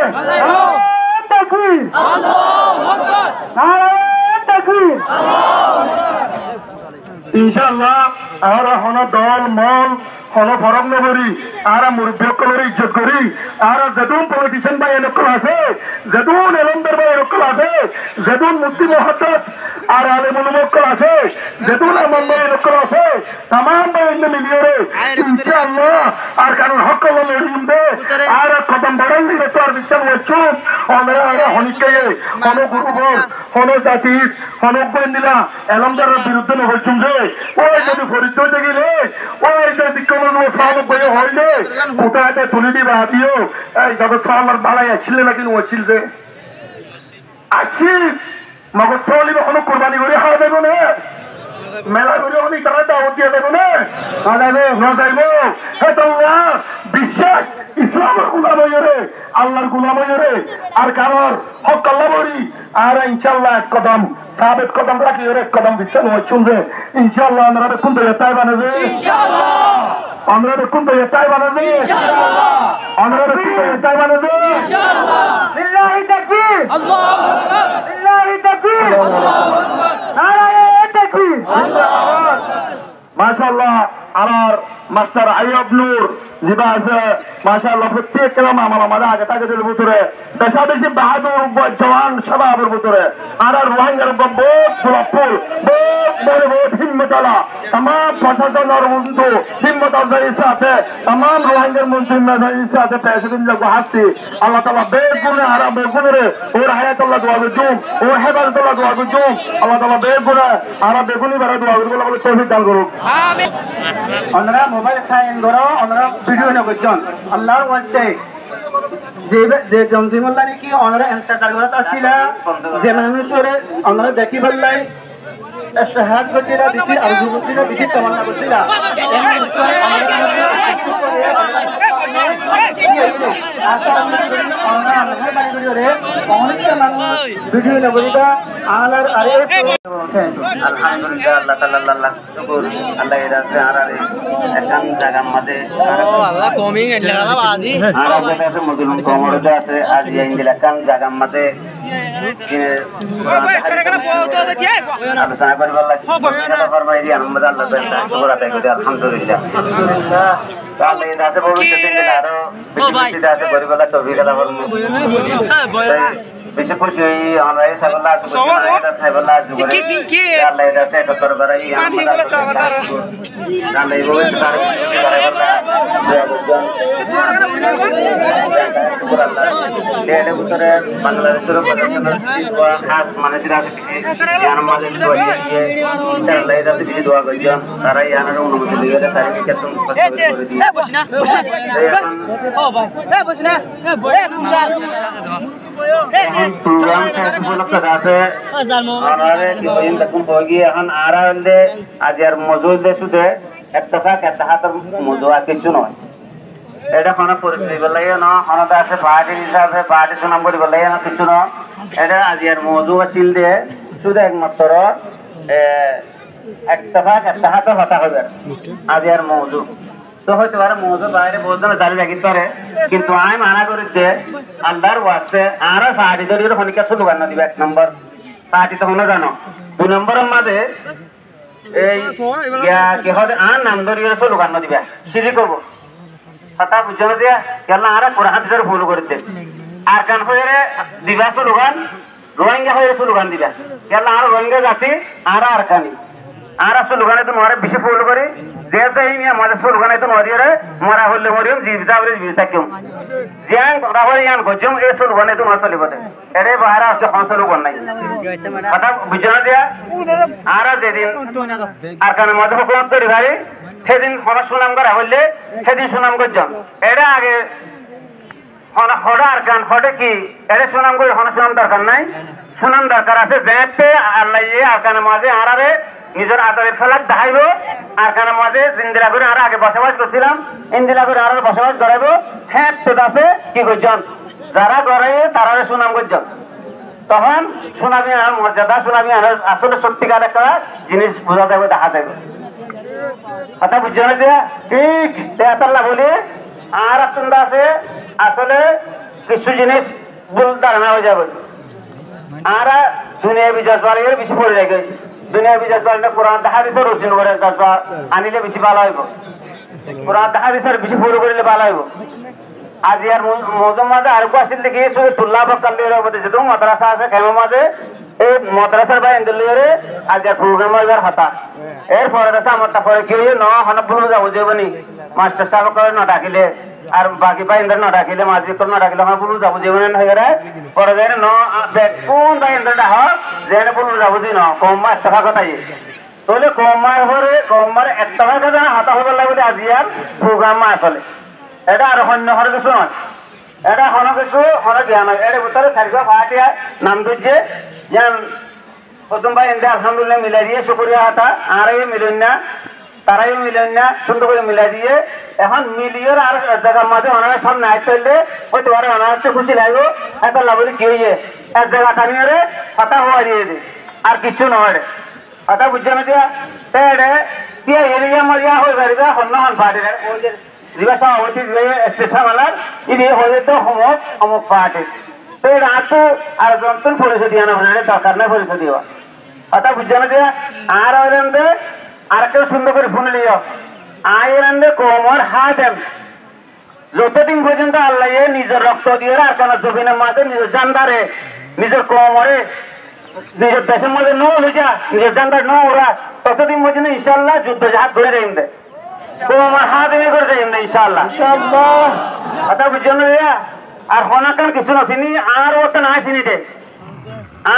ইনশাআল্লাহ আর হন দল মল হন ফরক নগরী আর মুরব্বী সকলের ইজ্জত করি আর যেদুন পলিটিশিয়ান ভাই এনকল আছে যেদুন এলমদার ভাই এনকল আছে যেদুন মুফতি মুহাদ্দিস আর আলেম উলামা আছে যেদুন ইমাম ভাই এনকল আছে तमाम ভাই ইন মিলিয়রে ইনশাআল্লাহ আর কারণ হক লড়ে ইনবে আর কদম বাড়াই দিবে তো আর বিচার হচ্ছে আমরা হনিকে কোন গুরুবর কোন জাতি কোন বন্দিলা এলমদারের বিরুদ্ধে হইছুম যে ওই যদি ফরিদ হইতে গেলে ওই যে দিকমন সব বই হইলে কোটাতে তুলি দিবা দিও এই যত সালার বাড়াই ছিল নাকি ওছিল যে আসি মগজ চলিব কোন কুরবানি করে খাওয়া দেব না মেলা করে অনেক তারা দাওয়াত দিয়ে দেবো না যাইব হেতল্লাহ বিশ্বাস ইসলামের গুলাম হইরে আল্লাহর গুলাম হইরে আর কারোর হক আল্লাহ বলি আর ইনশাআল্লাহ এক কদম সাবেত কদম রাখি এক কদম বিশ্বাস হচ্ছুন যে ইনশাআল্লাহ আমরা দেখুন তো এটাই বানাবে আমরা দেখুন তো এটাই বানাবে আমরা দেখুন তো এটাই বানাবে লিল্লাহি তাকবীর আল্লাহু আকবার লিল্লাহি তাকবীর নারায়ে তাকবীর মাশাআল্লাহ আমার মাস্টার আইয়ুব নূর জিবা আছে মাশাআল্লাহ প্রত্যেক কালাম আমাদের আগে তাকে দিল ভিতরে বেশা বেশি বাহাদুর জওয়ান সবাবের ভিতরে আর রোহিঙ্গার বহুত ফুলফুল বহুত হিম্মতালা तमाम प्रशासन और बंधु हिम्मत अफजाई साथे तमाम रोहिंग्यार मंत्री मेधावी साथे पैसे जब हास्ती अल्लाह ताला बेगुने आरा बेगुने और हयात अल्लाह दुआ गुजुम और हेफाजत अल्लाह दुआ गुजुम अल्लाह ताला बेगुने आरा बेगुनी बारा दुआ गुजुम अल्लाह तौफीक दान करुक आमीन ओनरा मोबाइल साइन करो ओनरा वीडियो न गुजन अल्लाहर वास्ते যে জমজিমুল্লাহ নাকি ওনারা ইন্তেকাল করত আসিলা যে মানুষরে ওনারা দেখি বললাই শাহাদ করছিলা বেশি আরজু করছিলা বেশি তামান্না করছিলা ভিডিও নবরিদা আলার আরে আলহামদুলিল্লাহ আল্লাহ তাআলা আল্লাহ শুকর আল্লাহ এর আছে আরারে একাম জায়গা মধ্যে আল্লাহ কমিং এন্ডলা বাজি আরা যেটা মজলুম কমরতে আছে আজ এই এলাকাম জায়গা মধ্যে আলোচনা করি বললা কথা ফরমাই দি আহমদ আল্লাহ তাআলা শুকর আদায় করি আলহামদুলিল্লাহ তাহলে এই দাসে ভবিষ্যতে দিন আরো বেশি দাসে গরিবলা তৌফিক আদা করব বেশি খুশি হই আমরা এই সাবল্লাহ এটা সাবল্লাহ জুগরে আল্লাহ এটা তে কতর বারাই আহমদ আল্লাহ এই ভবিষ্যতে তার করে বললা শুকর আল্লাহ এর ভিতরে বাংলাদেশের প্রশাসন খাস মানুষের আছে জ্ঞান মাঝে দোয়া দিয়ে আল্লাহ এটা বেশি দোয়া করেন তারা ইয়ানের অনুমতি দিয়ে তার ক্ষেত্রে করে দিয়ে program শেষ উপলক্ষ আছে আমারে কি বইন তখন বগি এখন আরা হলে আজ আর মজুদ দেশুতে ইত্তেফাক ইত্তেহাতের মজুয়া কিছু নয় এটা কোন পরিস্থিতি বলাই না হনদা আছে পার্টি হিসাবে পার্টি সুনাম করি বলাই না কিছু না এটা আজ আর মজু আসিল দে শুধু একমাত্র ইত্তেফাক ইত্তেহাত হতা হবে আজ আর মজু তো হয়তো আর মজু বাইরে বলতে না জারি লাগিতে পারে কিন্তু আমি মানা করিতে আল্লাহর ওয়াস্তে আরা পার্টি দরির হনিকা স্লোগান দিবে এক নম্বর পার্টি তো হনো জানো দুই নম্বরের মাঝে এই কি হবে আর নাম দরির স্লোগান দিবে সিরি করব কথা বুঝছো দিয়া কেলা আরা কোরআন হাদিসের ফলো করতে আর কান হয়ে দিবা স্লোগান রোহিঙ্গা হয়ে স্লোগান দিবা কেলা আর রোহিঙ্গা জাতি আরা আর কানি আর স্লোগানে তো মারে বেশি ফলো করে যে যাই নিয়ে আমাদের স্লোগানে তো মরিয়ে মরা হলে মরিয়ম জীবিত আবরে জীবিত থাকিম জিয়ান রাহরে ইয়ান গজম এই স্লোগানে তো মাসলি বলে এরে বাহারা আছে হসল কোন নাই কথা বুঝনা দিয়া আর যেদিন আর কানে মধ্যে হুকুমত করি ভাই সেদিন হন সুনাম করা হইলে সেদিন সুনাম গজম এরা আগে হন হড়া আর কান হড়ে কি এরে সুনাম করে হন সুনাম দরকার নাই সুনাম দরকার আছে যেতে আল্লাহ আর কানে মাঝে আরারে নিজের আদরের ফেলাক দেখাইব আর কানে মাঝে ইন্দিরা করে আর আগে বসবাস করছিলাম ইন্দিরা করে আর বসবাস করাইব হ্যাঁ তো আছে কি করছেন যারা করে তারা সুনাম করছেন তখন সুনামি আর মর্যাদা সুনামি আর আসলে সত্যিকার একটা জিনিস বোঝা যাবে দেখা যাবে কথা বুঝছো না যে ঠিক তেতাল্লা বলি আর আপনারা আছে আসলে কিছু জিনিস ভুল ধারণা হয়ে যাবে আর দুনিয়া বিজাজ বাড়িয়ে বেশি পড়ে যায় দুনিয়া বিজাজ বাড়িলে কোরআন হাদিসের রসিন করে জজবা আনিলে বেশি ভালো হইব কোরআন হাদিসের বেশি ফলো করিলে ভালো হইব আজ আর মৌজুম মাঝে আর কো আসিল দেখি শুধু তুল্লা বকালের মধ্যে যেহেতু মাদ্রাসা আছে কেমন মাঝে এই মাদ্রাসার বা ইন্দ্রিয়রে আজ আর প্রোগ্রামার হতা এরপরে আছে আমার তারপরে কি ন হন ভুলে যাবো যাবনি মাস্টার সাহেব করে না ডাকিলে আর বাকি বাইন্দ্র না ডাকিলে মাঝি করে না ডাকিলে হন ভুলে যাবো যাবনি হয়ে গেলে পরে যায় ন কোন বাইন্দ্র ডাহ যেন ভুলে যাবো যে ন কম্মা একটা কথাই তাহলে কম্মার পরে কম্মার একটা কথা হাতা হবার লাগবে আজ আর প্রোগ্রাম আসলে এটা আর অন্য হর কিছু নয় এটা হন কিছু হন জ্ঞান এর ভিতরে সার্গা ফাটিয়া নাম দিচ্ছে যেন প্রথম ভাই এনতে আলহামদুলিল্লাহ মিলাই দিয়ে শুকরিয়া হাতা আরাই মিলেন না তারাই মিলেন না সুন্দর করে মিলাই দিয়ে এখন মিলিয়র আর জায়গার মাঝে ওনারা সামনে আইতে হইলে হয়তো আর ওনার খুশি লাগবে একটা লাভলি কি হইয়ে এক জায়গা টানিয়ে হাতা হওয়া দিয়ে দে আর কিছু নয় হাতা বুঝছে না দিয়া তেড়ে তিয়া এরিয়া মরিয়া হয়ে পারিবে হন্য হন ফাটিরে ওই যে জিবা সভাপতি স্টেশন ওয়ালার ইনি হয়ে তো অমুক অমুক পার্টি তো রাতু আর যন্ত্র পরিচয় দিয়া না দরকার নাই পরিচয় দেওয়া কথা বুঝছো না যে আর আইলেন্দে আর কেউ সুন্দর করে ফোন লিও আইলেন্দে কোমর হাত যতদিন পর্যন্ত আল্লাহ নিজের রক্ত দিয়ে আর কেন জমিনের মাঝে নিজের জানদারে নিজের কোমরে নিজের দেশের মধ্যে নো হয়ে যা নিজের জানদার নো ওরা ততদিন পর্যন্ত ইনশাল্লাহ যুদ্ধ হাত ধরে যাইম দে কোমর হাত এনে করে যাইম দে ইনশাল্লাহ কথা বুঝছো না আর হনাকান কিছু নছিনি আর ওটা না চিনি দে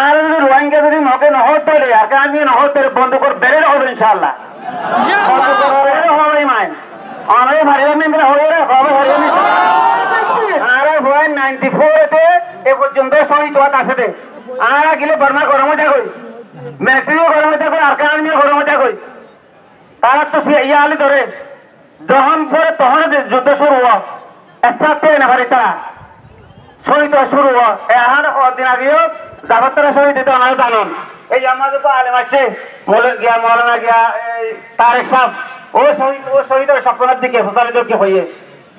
আর যদি রোহিঙ্গা যদি মকে নহতে আর আমি নহতে বন্ধ করে বেড়ে হবে ইনশাল্লাহ হবে মাই অনেক ভারী মেম্বার হয়ে হবে আর হয় 94 এ পর্যন্ত শহীদ হওয়া আছে দে আর গেলে বর্মা গরমে থাকই ম্যাট্রিও গরমে থাকই আর কারণে গরমে থাকই তারা তো ইয়া আলি ধরে যখন পরে তখন যুদ্ধ শুরু হওয়া একসাথে না ভারী তারা শহীদ শুরু হওয়া এখন দিন আগেও জাফরতারা শহীদ দিতে অনেক জানুন এই আমাদের তো আলেম আছে গিয়া মৌলানা গিয়া তারেক সাহেব ও শহীদের স্বপ্নের দিকে প্রচারিত হয়ে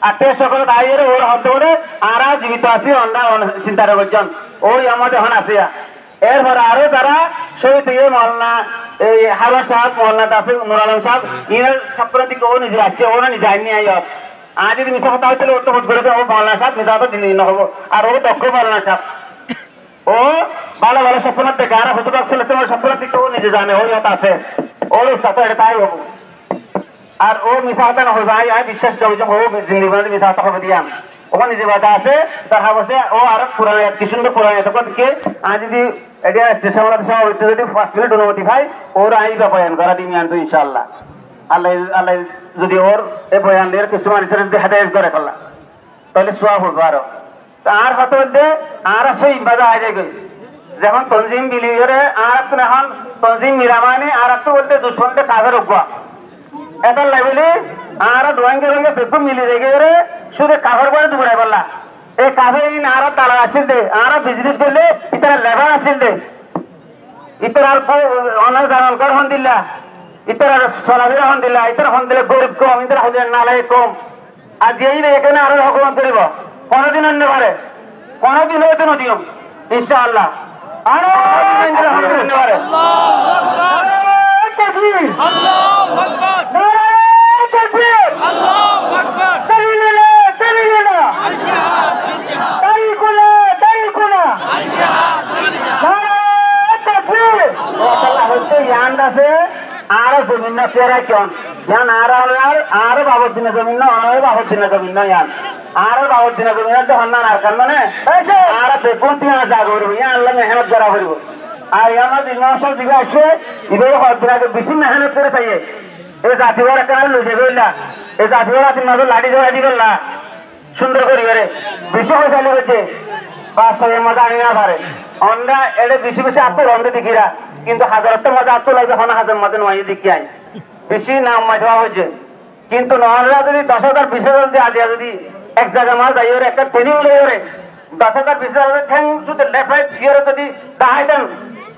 আর তে সকল দাঁড়িয়ে ওর হতে করে আর জীবিত আছি অন্যা চিন্তার করছেন ওই আমাদের এখন আছে এরপর আরো যারা শহীদ হয়ে মৌলানা এই হারুন সাহেব মৌলানা দাসে নুর আলম সাহেব ইনের স্বপ্নের দিকে ও নিজে আসছে ওরা নিজে আইনি আই আর যদি মিশা কথা হইতে ওর তো বোধ করে ও মৌলানা সাহেব মিশা তো দিন হবো আর ও দক্ষ মৌলানা সাহেব ও ভালো ভালো স্বপ্নের দিকে আর হুজুর স্বপ্নের দিকে ও নিজে জানে ওই হতা আছে ওর সাথে এটা তাই হবো আর ও মিশা হতা না হইবা আই বিশ্বাস করি ও জিন্দিগি মিশা হতা হবে দিয়াম ওখানে যে বাধা আছে তার বসে ও আর পুরানো কি সুন্দর পুরানো তখন কে আজ যদি এটা স্টেশন যদি 5 মিনিট অনুমতি পাই ওর আইবা বয়ান করা দিমি আনতো ইনশাআল্লাহ আল্লাহ আল্লাহ যদি ওর এই বয়ান দিয়ে কিছু মানুষের যদি হেদায়েত করে ফেলা তাহলে সোয়াব হবে আরো আর হতে মধ্যে আর সেই বাধা আয় যায় যখন তনজিম বিলিয়রে আর এখন তনজিম মিরামানি আর একটু বলতে দুশ্মনটা কাজের উঠবা এটা লাগলে আর ডোয়াঙ্গের রঙে বেগুন মিলি রেখে শুধু কাভার করে দুপুরাই বললা এই কাভে আর তালা আসিল দে আর বিজনেস করলে ইতারা লেবার আসিল দে ইতার অনেক জানালকার হন দিল্লা ইতার সলাবিরা হন দিল্লা ইতার হন দিলে গরিব কম ইতার হন দিলে নালাই কম আর যেই এখানে আরো হকুমত করিব কোনদিন অন্য পারে কোনদিন হয়তো নদীয় ইনশাআল্লাহ আরো অন্য পারে আর জমিন না চেরা কেন ইয়ান আর বাবর দিনে জমিন না অনেক বাবর দিনে জমিন না ইয়ান আর বাবর দিনে জমিন তো হন্না আর কান মানে আর বেগুন তিন যা করবো ইয়ান আল্লাহ মেহনত করা করবো আর আমার দিনসব দিকে আসে ইবে হদিনাকে বেশি মেহনত করে চাইয়ে এই জাতিবার একটা লুজে গইলা এই জাতিবার আপনি মাঝে লাঠি ধরা দিবেন না সুন্দর করি করে বেশি হয়ে চালু হচ্ছে 5 টাকার মজা আনি না পারে আমরা এটা বেশি বেশি আত্ম রন্ধে দেখিরা কিন্তু হাজারটা মজা আত্ম লাগবে হন হাজার মধ্যে নয় দেখি আই বেশি নাম মাঝা হয়েছে কিন্তু নহরা যদি 10,000 20,000 দিয়ে আজিয়া যদি এক জায়গা মাছ যাই ওর একটা ট্রেনিং লই ওরে 10,000 20,000 ঠ্যাং শুধু লেফট রাইট দিয়ে যদি দাহাই দেন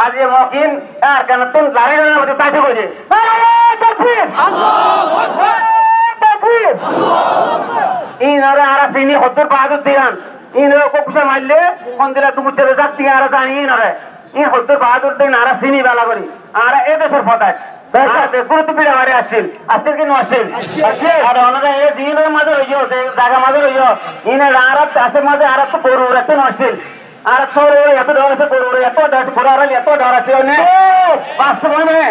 আজ এ মকিন আর কেন তুন লাড়ি না মধ্যে তাইতে কইছে তাকবীর আল্লাহু আকবার তাকবীর ইনারা আর সিনি হদ্দুর বাহাদুর দিয়ান ইনরে কোপসা মারলে কোন দিলা তুমি তেরে যাত্তি আর জানি ইনরে ইন হদ্দুর বাহাদুর দিন আর সিনি বালা করি আর এ দেশের ফতাস গুরুত্ব পিড়া মারে আসছিল কি নসিল আর ওনারা এই দিনের মাঝে রইও জায়গা মাঝে রইও ইনে আর আসে মাঝে আর তো গরু রাখতে নসিল আর সৌর এত ডর আছে গরু এত ডর আছে ঘোড়া এত ডর আছে বাস্তব মানে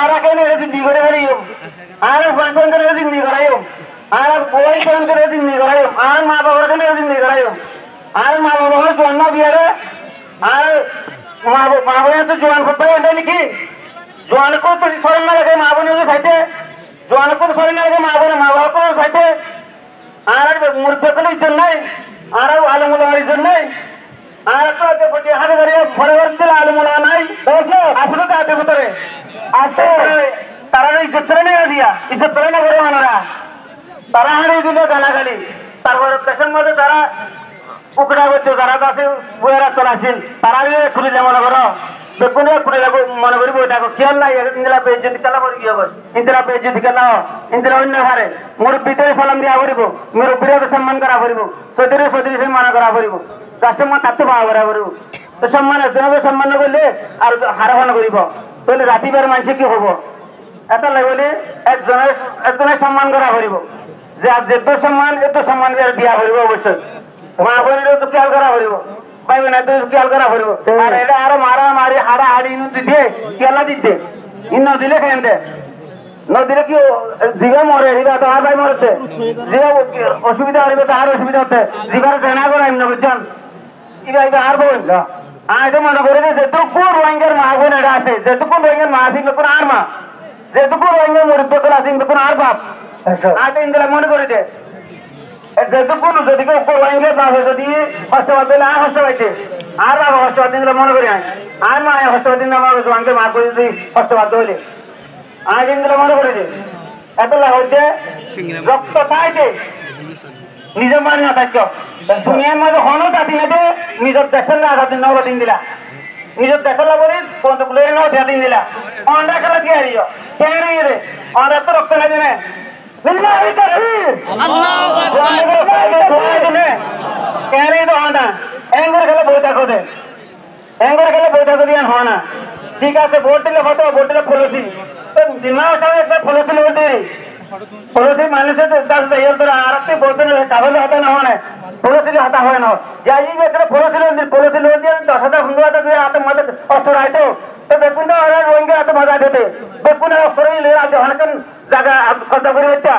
আর কেন জিন্দি করে বেরিয়ে আর ফাংশন করে জিন্দি করাইও আর বই করে জিন্দি করাইও আর মা বাবার কেন জিন্দি করাইও আর মা বাবা জন্ম বিয়ারে আর মা বোনের তো জোয়ান করতে এটা নাকি জোয়ান को तो शरण ना लगे माँ बने साइडे जवान को शरण ना लगे माँ बने माँ बाप को साइडे आर मूर्ख को इज्जत नहीं आर आलम उलमा इज्जत नहीं आर तो आते पटे हाथ करिए फरवर दिल आलम उलमा नहीं ऐसे আসলে তো আতে ভিতরে আছে তারা ইজ্জত করে না দিয়া ইজ্জত করে না করে মানারা তারা হারিয়ে দিল গালাগালি তারপর দেশের মধ্যে তারা উকড়া করতে যারা আছে বইরা চলাছিল তারা খুলে মনে করো বেগুনে খুলে মনে করি বইটা খেয়াল নাই ইন্দিরা বেজ্জতি খেলা করে কি হবে ইন্দিরা বেজ্জতি খেলা ইন্দিরা অন্য হারে মুরব্বীতে সালাম দিয়া করিব মুরব্বীরে সম্মান করা করিব সদরে সম্মান করা করিব কাস্টমার তাতে পাওয়া করা করিব তো সম্মান একজনকে সম্মান নকৰিলে আৰু হাৰাহন কৰিব তাহলে ৰাতিবাৰ মানুহে কি হ'ব এটা লাগলে একজনে সম্মান করা হইব যে আর যেত সম্মান এত সম্মান দিয়া হইব অবশ্যই মা বোনেরও তো খেয়াল করা হইব ভাই বোন তো খেয়াল করা হইব আর এটা আরো মারা মারি হাড়া হাড়ি ইনু দিতে কেলা দিতে ইন দিলে কেন দে নদিলে কি জিগা মরে হিবা তো আর ভাই মরতে জিগা অসুবিধা হইবে তো আর অসুবিধা হতে জিগার জানা করা ইন বুঝছেন ইবা আর বল আজ মনে করে যেটুকু রোহিঙ্গার মা বোন এটা আছে যেটুকু রোহিঙ্গার মা আছে কোন আর মা যেটুকু রোহিঙ্গার মরিত করে আছে কোন আর বাপ আজ ইন্দিরা মনে করে দে যেটুকু যদি কেউ রোহিঙ্গার বাপ যদি হস্তবাদ দিলে আর হস্ত পাইতে আর বাবা হস্তবাদ দিলে মনে করি আর মা হস্তবাদ দিন আমার জোয়ানকে মা করে যদি হস্তবাদ হইলে আজ ইন্দিরা মনে করে দে এত হইতে রক্ত পাইতে নিজের মানে না থাকছ দুনিয়ার মধ্যে হনো জাতি না দে নিজের দেশের আজাদিন নব দিন দিলা নিজের দেশের লাগরে বন্ধুগুলো নব দিন দিলা অন্ডা খেলা দিয়ে আরিও কেন রে অন্ডা তো রক্ত না দিনে কেন তো অন্ডা এঙ্গর খেলে বই থাকো দে এঙ্গর খেলে বই থাকো দিয়ে হয় না ঠিক আছে ভোট দিলে হতো ভোট দিলে ফলসি তো দিমাগ সঙ্গে একটা ফলসি লোক দিই পড়োশি মানুষের দশ হাজার ধরে আরতে বলতে কাগজে হাতে না হয় পড়োশির হাতা হয় না যা এই বেতনে পড়োশি লোন দিয়ে 10,000 15,000 দিয়ে হাতে মাঝে অস্ত্র আইতো তো বেকুন রোহিঙ্গা হাতে মজা দিতে বেকুন অস্ত্র আছে অনেক জায়গা কব্জা করে বেটা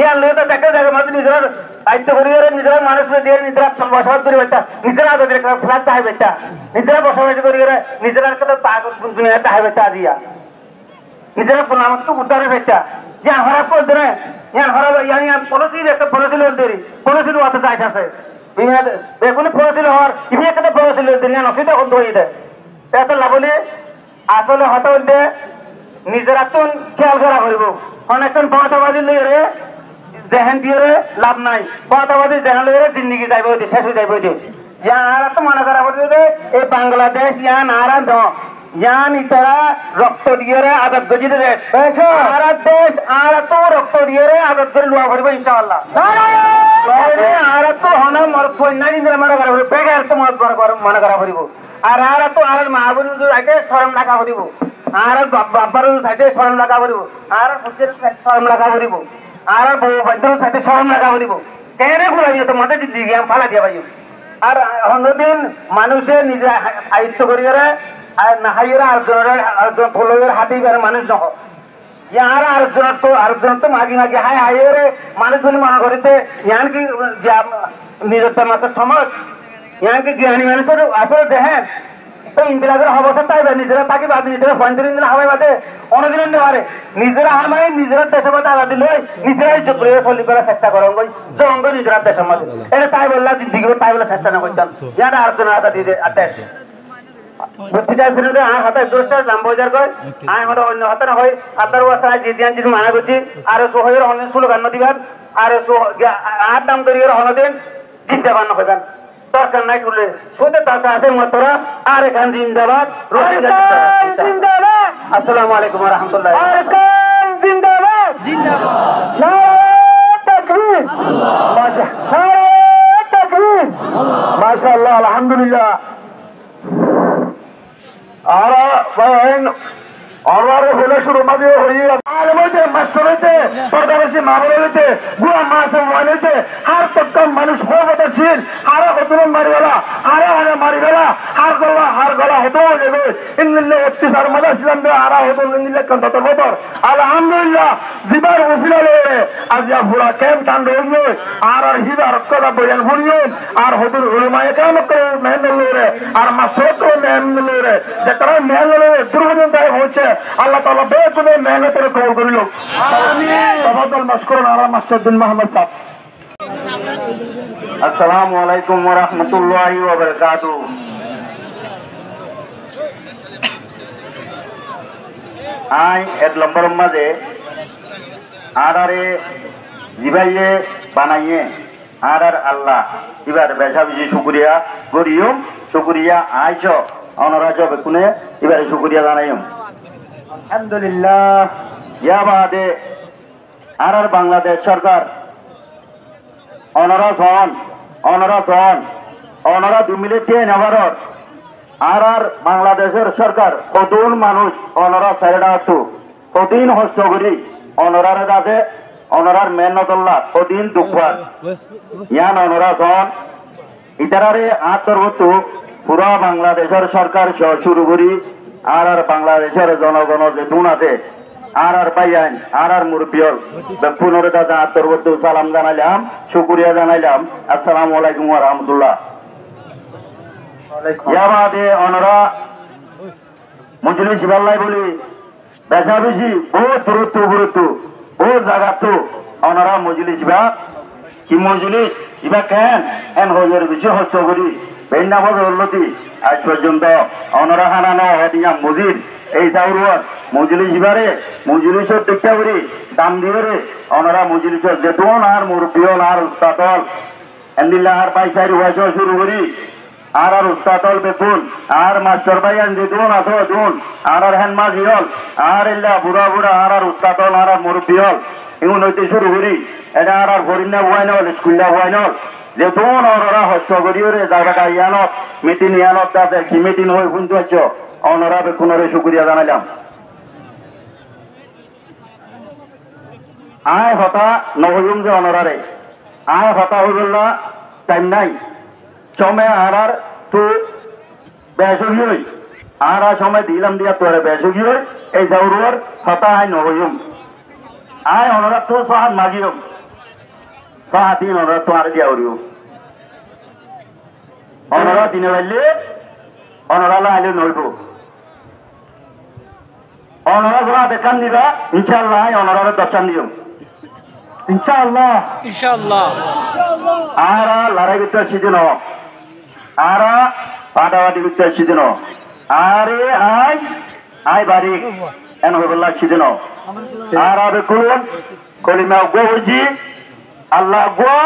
ইয়ার লোক তো দেখে জায়গা মাঝে নিজের আয়ত্ত করি নিজের মানুষ দিয়ে নিজেরা বসবাস করি বেটা নিজেরা ফ্ল্যাট চাই বেটা নিজেরা বসবাস করি নিজেরা দুনিয়া চাই বেটা আজিয়া নিজেরা আমার তো উদ্ধারে বেটা यहाँ हरा को दे यहाँ हरा यहाँ पॉलिसी একটা পলিসি লোন দেরি পলিসি লোন আছে যাইছে আছে বেগুনি পলিসি লোন ইনি একটা পলিসি লোন দেরি না সেটা কোন দই দে এটা লাভলে আসলে হতো দে নিজেরা তো খেয়াল করা হইব অনেকজন পতাবাজি লইরে জেহেন দিয়ে লাভ নাই পতাবাজি জেহেন লইরে জিন্দেগি যাইব দে শেষ হয়ে যাইব দে ইয়ার তো মনে করা হইব দে এই বাংলাদেশ ইয়া নারা দ यान इतरा रक्त दिए रे आदत गजिद देश भारत देश आरा तो रक्त दिए रे आदत कर लुआ भरबो इंशाअल्लाह अरे आरा तो हना मर तो नानी दिन मारा करा भरबो बेगार तो मत कर मन करा भरबो আর आरा तो आरा महाबुन जो आके शरम লাগা ভরিবো আর বাবার সাথে শরম লাগা ভরিবো আর সত্যের সাথে শরম লাগা ভরিবো আর বৈদ্যর সাথে শরম লাগা ভরিবো কেনে গুলাবি তো মতে জিন্দেগি আম ফালা দিয়া ভাইও আর হনদিন মানুষে নিজে আয়ত্ত করিরে আর নাহাইরা আরেকজন ফলোয়ার হাতিবার মানুষ নহ ইয়ার আরেকজন তো মাগি মাগি হাই হাইরে মানুষ বলে মনে করিতে ইয়ান কি নিজের মাত্র সমাজ ইয়ান কি জ্ঞানী মানুষের আসলে দেখেন তো ইন্দিরাগের অবস্থা তাই নিজেরা থাকি বাদ নিজেরা পঞ্চায়েত দিন হাওয়াই বাদে অন্যদিন পারে নিজেরা হামাই নিজেরা দেশের মধ্যে আলাদা লই নিজেরাই চোখ করে চলি করার চেষ্টা করেন বই জঙ্গ নিজেরা দেশের মধ্যে এটা তাই বললা দিদি তাই বলে চেষ্টা না করছেন ইয়ার আরেকজন আদা দিয়ে দেশ বুদ্ধিটা ফিরে আর হাতে দোষ দাম বাজার কয় আয় হলো অন্য হাতে না হয় আপনার ওয়াসা জিদিয়ান জিদি মানা করছি আর সোহের অন্য স্লোগান দিবেন আর আর দাম করিয়ে হন দিন জিন্দাবাদ না হইবেন দরকার নাই শুনলে শুধু টাকা আছে মতরা আর এখান জিন্দাবাদ জিন্দাবাদ আসসালামু আলাইকুম ওয়া রাহমাতুল্লাহ জিন্দাবাদ জিন্দাবাদ নারে তাকবীর মাশাআল্লাহ আলহামদুলিল্লাহ आरा बहन और हले शुरू मजे होई आलमते मस्तरते परदासी मामलेते गुआ मासम वालेते हर तक मनुष्य हो बदशील हर हतुन मारिवाला हर मारिवाला हर गला हतो नेबे इन्नल्ले इत्तिसार मदसलाम दे आरा हतो इन्नल्ले कंत तबतर अल्हम्दुलिल्लाह जिबार वसिला ले आज या पूरा कैम टांड होइए आर हिबार कदा बयान हुनिए आर हतुन उलमाए काम करे मेहनत लोरे आर मसरत को मेहनत लोरे जतरा मेहनत लोरे दुर्गुण दाय होचे আল্লাহ তাআলা বেকুনে মেহনতের কবুল করিল আমিন তাফাদ্দাল মাশকুরান আলা মাসউদ বিন মুহাম্মদ সাহেব আসসালামু আলাইকুম ওয়া রাহমাতুল্লাহি ওয়া বারাকাতুহু আই এক নম্বর মাঝে আরারে জিবাইয়ে বানাইয়ে আরার আল্লাহ এবার বেশা বেশি শুকরিয়া করিও শুকরিয়া আইছো অনরাজ বেকুনে এবারে শুকরিয়া জানাইম আলহামদুলিল্লাহ ইয়া বাদে আর বাংলাদেশ সরকার অনারা 2 মিলিয়ন নেভারর আর বাংলাদেশের সরকার কতজন মানুষ অনরা সাইডা আছো কতদিন হস্ত করি অনরার কাছে অনরার মেহনতল্লাহ কতদিন দুঃখার ইয়ান অনরা সন ইতারারে আত্মরবতু পুরা বাংলাদেশের সরকার শুরু করি আর বাংলাদেশের জনগণ যে দুন আছে আর পাইয়ান আর মুরব্বিয়ল পুনরে দাদা আত্মরবতু সালাম জানাইলাম শুকরিয়া জানাইলাম আসসালামু আলাইকুম ওয়া রাহমাতুল্লাহ। ইয়াবাদে অনরা মজলিস বাল্লাই বলি বেশা বেশি বহুত দূরত্ব বহুত জায়গা তো অনরা মজলিস বা কি মজলিস ইবা কেন এন হজের বেশি হস্ত করি বেন্নামজ উন্নতি আজ পর্যন্ত অনরা হানানো হদিয়া মজিদ এই চাউরুয়ার মজলিস বারে মজলিসের দেখা করি দাম দিবরে অনরা মজলিসের যেতুন আর মুরব্বিয়ল আর উস্তাদল এন্দিল্লা আর পাইসারি ওয়াজ শুরু করি আর উস্তাদল বেতুন আর মাস্টার ভাইয়ান যেতুন আতো দুন আর হেনমাজ ইয়ল আর ইল্লা বুড়া বুড়া আর উস্তাদল আর মুরব্বিয়ল এগুলো হইতে শুরু করি এটা আর হরিণা হওয়াই নল স্কুলটা হওয়াই নল যেতুন অনরা হস্ত করিওরে জায়গাটা ইয়ানত মিটিং ইয়ানত তাতে কি মিটিং হয়ে শুনতে হচ্ছ অনরা বেকুনরে শুক্রিয়া জানাইলাম। আয় হতা নহইম যে অনরারে আয় হতা হইল না টাইম নাই সময় আর তো বেসগি হই আর সময় দিলাম দিয়া তোরে বেসগি হই এই যাওয়ার হতা আয় নহইম আয় অনরা তো সাহায্য মাগিম সাহায্য অনরা তো আর দিয়া উড়িও অনরা দিনে বাইলে অনরালা আইলে নইব অনরা যারা দেখান দিবা ইনশাআল্লাহ অনরারে দর্শন দিও ইনশাআল্লাহ ইনশাআল্লাহ আর লড়াই করতে সিজন আর পাটাবাটি করতে সিজন আরে আয় আয় বাড়ি এন হইবল্লা সিজন আর আবে কোন কলিমা গো হইজি আল্লাহ গো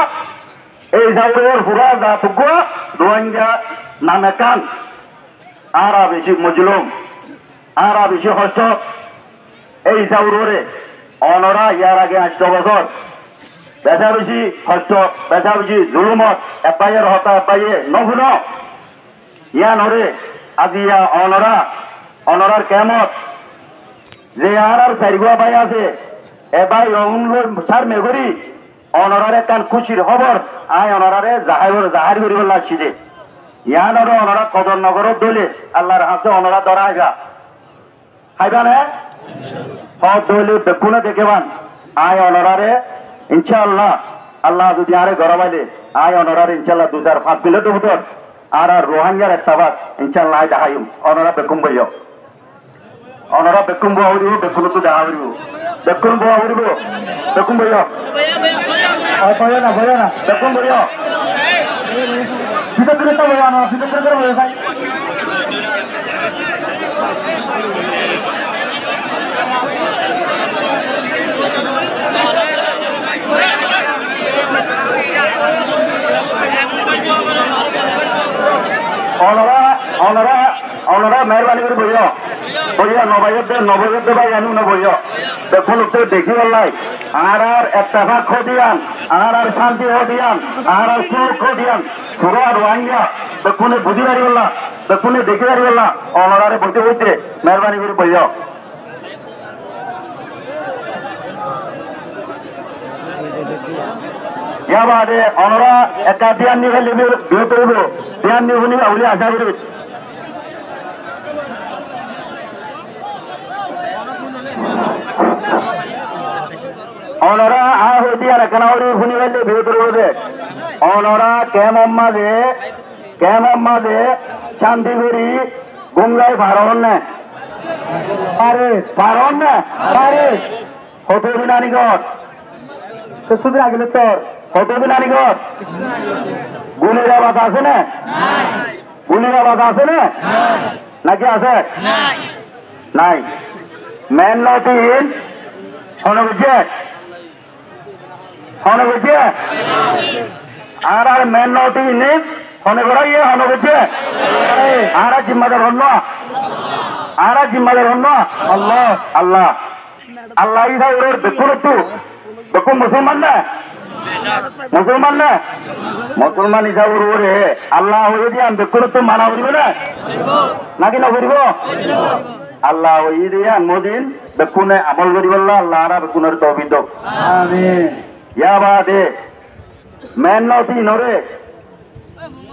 এই যাওয়ার পুরা জাত গো রোহিঙ্গা নামে কান আর বেশি মজলুম আর বেশি হস্ত এই যাওয়ারে অনরা ইয়ার আগে 8 বছর বেশা বেশি হস্ত বেশা বেশি জুলুমত এপাইয়ের হতা এপাইয়ে নগুন ইয়া নরে আজি অনরা অনরার কেমত যে আর চারিগুয়া পাই আছে এবার সার মেঘরি অনরারে কান খুশির খবর আয় অনরারে জাহার করিব লাগছি যে ইয়ান অনরা কদর নগরত দলে আল্লাহর হাতে অনরা ধরা আইবা খাইবা না সব দলে বেকুনে দেখেবান আয় অনরারে ইনশাআল্লাহ আল্লাহ যদি আরে গরমাইলে আয় অনরারে ইনশাআল্লাহ 2-5 প্লেট ভিতর আর রোহিঙ্গার একটা বাদ ইনশাআল্লাহ দেখাইম অনরা বেকুম বইও অনরা বেকুম বউরিব বেকুন তো দেখাবরিব বেকুম বউরিব বেকুম বইও বইও না বেকুম বইও ভিতর করে তো বইও না ভিতর করে বইও ভাই অনরা মেহরবানি করে বইও বইয়া নবয়ত ভাই আনু না বইও দেখুন তো দেখি বললাই আর একটা ভাগ খদিয়ান আর শান্তি হদিয়ান আর সুখ খদিয়ান পুরা রোহিঙ্গা দেখুন বুঝি পারি বললা দেখুন দেখি পারি বললা অনরারে বইতে বইতে মেহরবানি করে বইও ইয়া বাদে অনরা একটা ধ্যান নিয়ে বিরত হইব ধ্যান নিয়ে উনি আউলি আশা করি অনরা আ হইতে আর কেন শুনি পাইলে বিরত হইব অনরা কেমম্মাদে শান্তি করি গঙ্গায় ভারণ না আরে ভারণ না আরে কতদিন আনিগর কিছুদিন আগেলে তোর কতদিন আনিগর গুলির আবাদ আছে না গুলির আবাদ আছে না নাকি আছে নাই মেন নটিন বুঝছে বুঝছে আর মেন নটিন হনে করাইয়ে হনে বুঝছে আর জিম্মাদার হন আর জিম্মাদার হন আল্লাহ আল্লাহ আল্লাহ ইসা ওর দেখুন একটু দেখুন মুসলমান না মুসলমান না মুসলমান হিসাবের ওরে আল্লাহ হয়ে দিয়ে আমি বেকুন তো মানা করিব না নাকি না করিব আল্লাহ হয়ে দিয়ে আনমদিন বেকুনে আমল করিব আল্লাহ আর বেকুনের তৌফিক দাও আমিন ইয়া বাদে মেহনতি নরে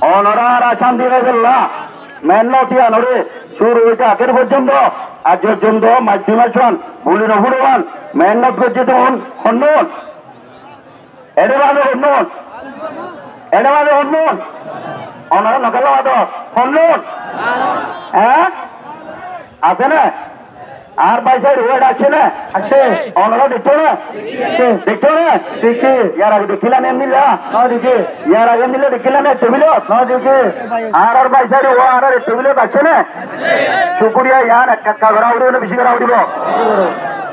অনরার শান্তি রাখল্লা মেহনতি আনরে শুরু হইতে আগের পর্যন্ত আজ পর্যন্ত মাধ্যমে শোন ভুলি নভুরবান মেহনত করছে তখন হন্নুন এডে বাদে হন্নুন এডে বাদে হন্নুন অনরা নকাল বাদ হন্নুন হ্যাঁ আছে না আর পয়সা ওয়েট আছে না আছে অনরা দেখতো না দেখতো না দেখি ইয়ার আগে দেখিলাম এমনিলা না দেখি ইয়ার আগে মিলে দেখিলাম টেবিল না দেখি আর পয়সা ও আর টেবিল আছে না শুকুরিয়া ইয়ার এক কাকা করা উড়িব বেশি করা উড়িব